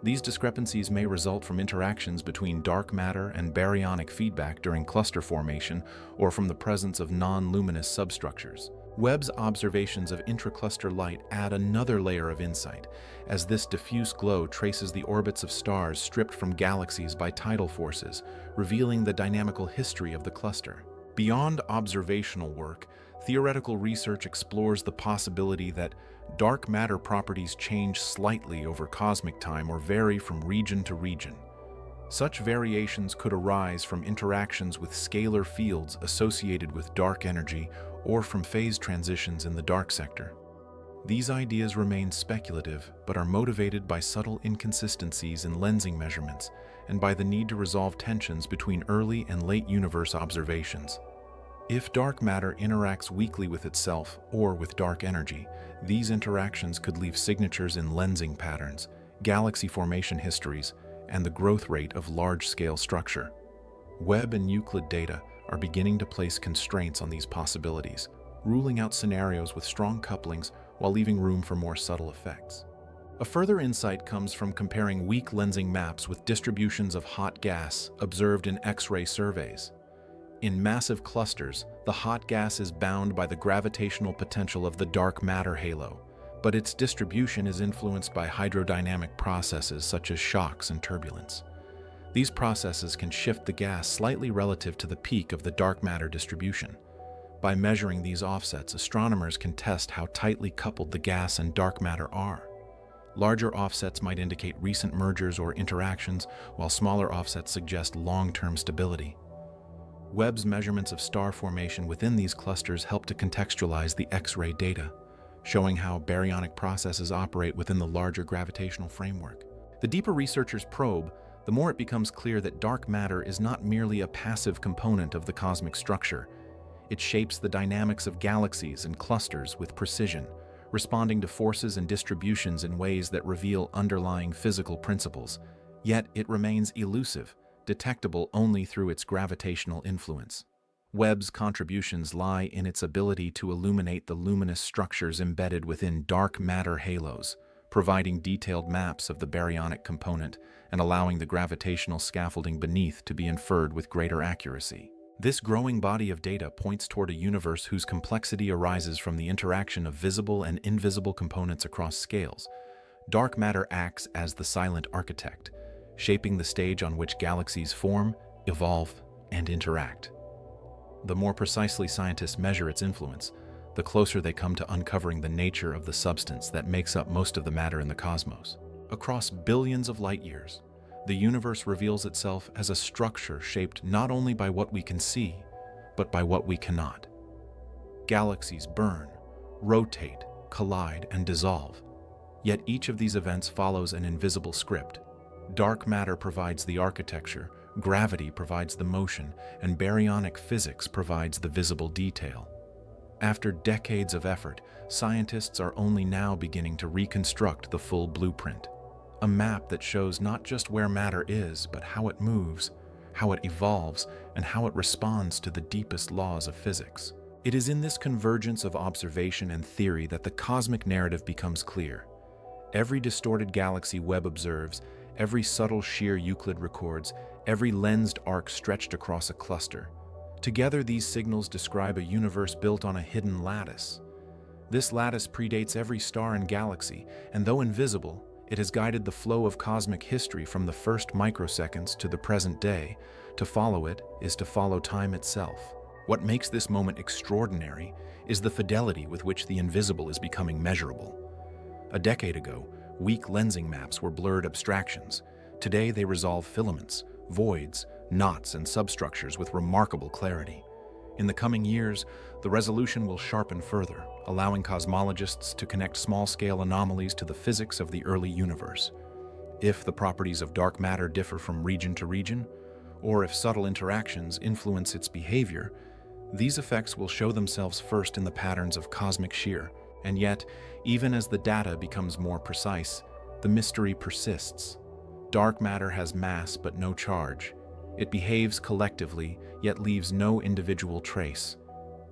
These discrepancies may result from interactions between dark matter and baryonic feedback during cluster formation or from the presence of non-luminous substructures. Webb's observations of intracluster light add another layer of insight, as this diffuse glow traces the orbits of stars stripped from galaxies by tidal forces, revealing the dynamical history of the cluster. Beyond observational work, theoretical research explores the possibility that dark matter properties change slightly over cosmic time or vary from region to region. Such variations could arise from interactions with scalar fields associated with dark energy or from phase transitions in the dark sector. These ideas remain speculative, but are motivated by subtle inconsistencies in lensing measurements and by the need to resolve tensions between early and late universe observations. If dark matter interacts weakly with itself or with dark energy, these interactions could leave signatures in lensing patterns, galaxy formation histories, and the growth rate of large-scale structure. Webb and Euclid data are beginning to place constraints on these possibilities, ruling out scenarios with strong couplings while leaving room for more subtle effects. A further insight comes from comparing weak lensing maps with distributions of hot gas observed in X-ray surveys. In massive clusters, the hot gas is bound by the gravitational potential of the dark matter halo, but its distribution is influenced by hydrodynamic processes such as shocks and turbulence. These processes can shift the gas slightly relative to the peak of the dark matter distribution. By measuring these offsets, astronomers can test how tightly coupled the gas and dark matter are. Larger offsets might indicate recent mergers or interactions, while smaller offsets suggest long-term stability. Webb's measurements of star formation within these clusters help to contextualize the X-ray data, showing how baryonic processes operate within the larger gravitational framework. The deeper researchers probe, the more it becomes clear that dark matter is not merely a passive component of the cosmic structure. It shapes the dynamics of galaxies and clusters with precision, responding to forces and distributions in ways that reveal underlying physical principles. Yet it remains elusive, detectable only through its gravitational influence. Webb's contributions lie in its ability to illuminate the luminous structures embedded within dark matter halos, providing detailed maps of the baryonic component and allowing the gravitational scaffolding beneath to be inferred with greater accuracy. This growing body of data points toward a universe whose complexity arises from the interaction of visible and invisible components across scales. Dark matter acts as the silent architect, shaping the stage on which galaxies form, evolve, and interact. The more precisely scientists measure its influence, the closer they come to uncovering the nature of the substance that makes up most of the matter in the cosmos. Across billions of light years, the universe reveals itself as a structure shaped not only by what we can see, but by what we cannot. Galaxies burn, rotate, collide, and dissolve. Yet each of these events follows an invisible script. Dark matter provides the architecture, gravity provides the motion, and baryonic physics provides the visible detail. After decades of effort, scientists are only now beginning to reconstruct the full blueprint. A map that shows not just where matter is, but how it moves, how it evolves, and how it responds to the deepest laws of physics. It is in this convergence of observation and theory that the cosmic narrative becomes clear. Every distorted galaxy Webb observes, every subtle shear Euclid records, every lensed arc stretched across a cluster. Together, these signals describe a universe built on a hidden lattice. This lattice predates every star and galaxy, and though invisible, it has guided the flow of cosmic history from the first microseconds to the present day. To follow it is to follow time itself. What makes this moment extraordinary is the fidelity with which the invisible is becoming measurable. A decade ago, weak lensing maps were blurred abstractions. Today they resolve filaments, voids, knots, and substructures with remarkable clarity. In the coming years, the resolution will sharpen further, allowing cosmologists to connect small-scale anomalies to the physics of the early universe. If the properties of dark matter differ from region to region, or if subtle interactions influence its behavior, these effects will show themselves first in the patterns of cosmic shear. And yet, even as the data becomes more precise, the mystery persists. Dark matter has mass but no charge. It behaves collectively, yet leaves no individual trace.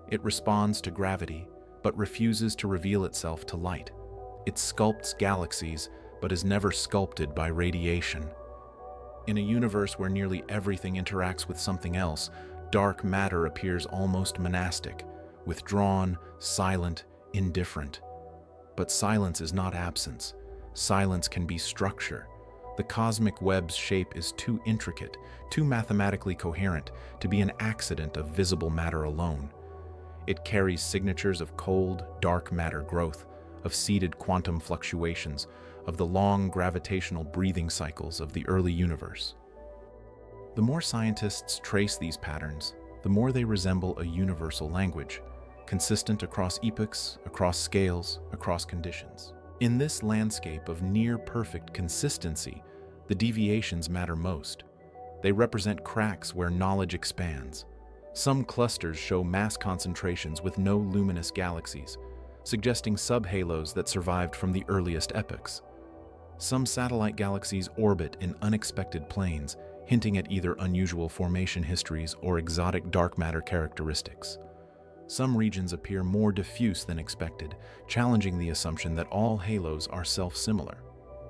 It responds to gravity, but refuses to reveal itself to light. It sculpts galaxies, but is never sculpted by radiation. In a universe where nearly everything interacts with something else, dark matter appears almost monastic, withdrawn, silent, indifferent. But silence is not absence. Silence can be structure. The cosmic web's shape is too intricate, too mathematically coherent to be an accident of visible matter alone. It carries signatures of cold, dark matter growth, of seeded quantum fluctuations, of the long gravitational breathing cycles of the early universe. The more scientists trace these patterns, the more they resemble a universal language. consistent across epochs, across scales, across conditions. In this landscape of near-perfect consistency, the deviations matter most. They represent cracks where knowledge expands. Some clusters show mass concentrations with no luminous galaxies, suggesting subhalos that survived from the earliest epochs. Some satellite galaxies orbit in unexpected planes, hinting at either unusual formation histories or exotic dark matter characteristics. Some regions appear more diffuse than expected, challenging the assumption that all halos are self-similar.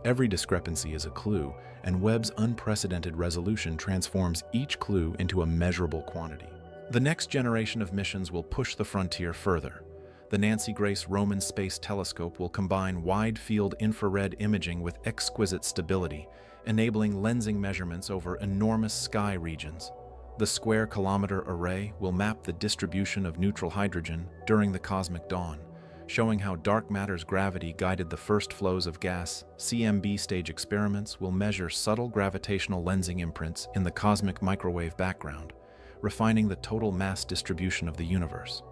Every discrepancy is a clue, and Webb's unprecedented resolution transforms each clue into a measurable quantity. The next generation of missions will push the frontier further. The Nancy Grace Roman Space Telescope will combine wide-field infrared imaging with exquisite stability, enabling lensing measurements over enormous sky regions. The Square Kilometer Array will map the distribution of neutral hydrogen during the cosmic dawn, showing how dark matter's gravity guided the first flows of gas. CMB stage experiments will measure subtle gravitational lensing imprints in the cosmic microwave background, refining the total mass distribution of the universe.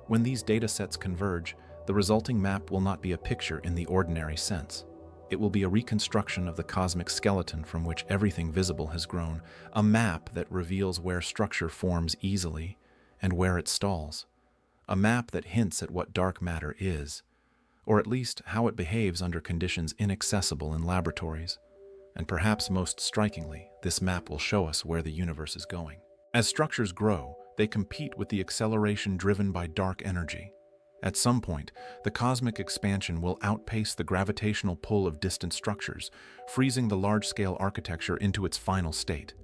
When these datasets converge, the resulting map will not be a picture in the ordinary sense. It will be a reconstruction of the cosmic skeleton from which everything visible has grown, a map that reveals where structure forms easily and where it stalls. A map that hints at what dark matter is, or at least how it behaves under conditions inaccessible in laboratories. And perhaps most strikingly, this map will show us where the universe is going. As structures grow, they compete with the acceleration driven by dark energy. At some point, the cosmic expansion will outpace the gravitational pull of distant structures, freezing the large-scale architecture into its final state.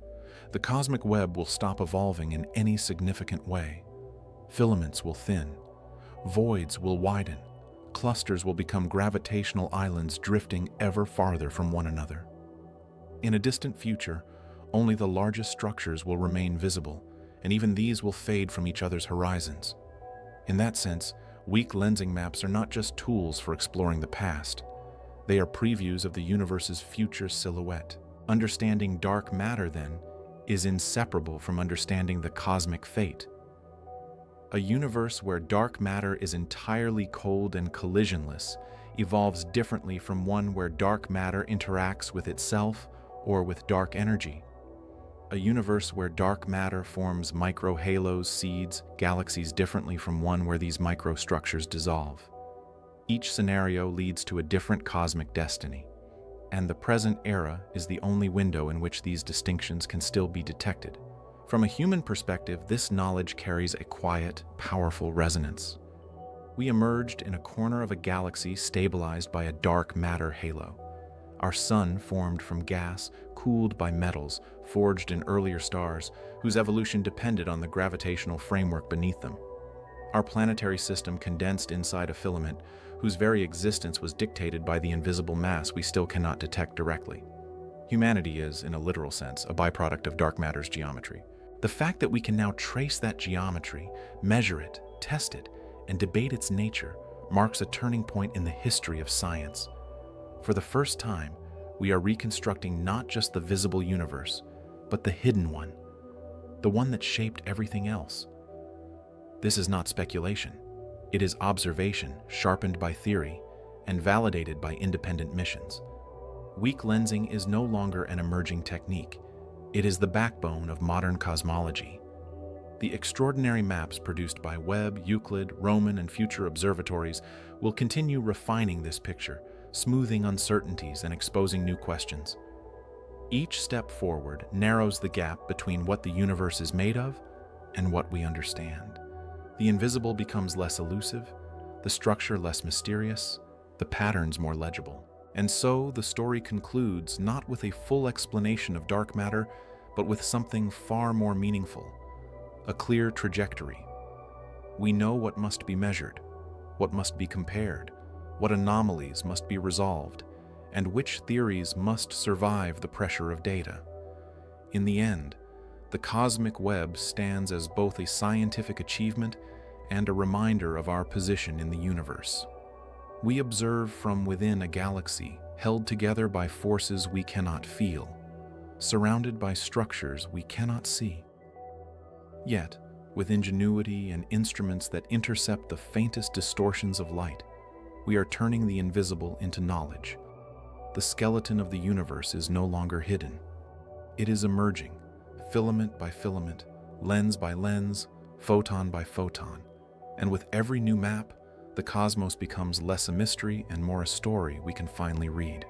The cosmic web will stop evolving in any significant way. Filaments will thin, voids will widen, clusters will become gravitational islands drifting ever farther from one another. In a distant future, only the largest structures will remain visible, and even these will fade from each other's horizons. In that sense, weak lensing maps are not just tools for exploring the past. They are previews of the universe's future silhouette. Understanding dark matter, then, is inseparable from understanding the cosmic fate. A universe where dark matter is entirely cold and collisionless evolves differently from one where dark matter interacts with itself or with dark energy. A universe where dark matter forms microhalos, seeds, galaxies differently from one where these microstructures dissolve. Each scenario leads to a different cosmic destiny, and the present era is the only window in which these distinctions can still be detected. From a human perspective, this knowledge carries a quiet, powerful resonance. We emerged in a corner of a galaxy stabilized by a dark matter halo. Our sun formed from gas, cooled by metals, forged in earlier stars, whose evolution depended on the gravitational framework beneath them. Our planetary system condensed inside a filament, whose very existence was dictated by the invisible mass we still cannot detect directly. Humanity is, in a literal sense, a byproduct of dark matter's geometry. The fact that we can now trace that geometry, measure it, test it, and debate its nature marks a turning point in the history of science. For the first time, we are reconstructing not just the visible universe, but the hidden one, the one that shaped everything else. This is not speculation. It is observation sharpened by theory and validated by independent missions. Weak lensing is no longer an emerging technique. It is the backbone of modern cosmology. The extraordinary maps produced by Webb, Euclid, Roman, and future observatories will continue refining this picture, smoothing uncertainties and exposing new questions. Each step forward narrows the gap between what the universe is made of and what we understand. The invisible becomes less elusive, the structure less mysterious, the patterns more legible. And so the story concludes not with a full explanation of dark matter, but with something far more meaningful, a clear trajectory. We know what must be measured, what must be compared, what anomalies must be resolved, and which theories must survive the pressure of data. In the end, the cosmic web stands as both a scientific achievement and a reminder of our position in the universe. We observe from within a galaxy held together by forces we cannot feel, surrounded by structures we cannot see. Yet, With ingenuity and instruments that intercept the faintest distortions of light, we are turning the invisible into knowledge. The skeleton of the universe is no longer hidden. It is emerging, filament by filament, lens by lens, photon by photon. And with every new map, the cosmos becomes less a mystery and more a story we can finally read.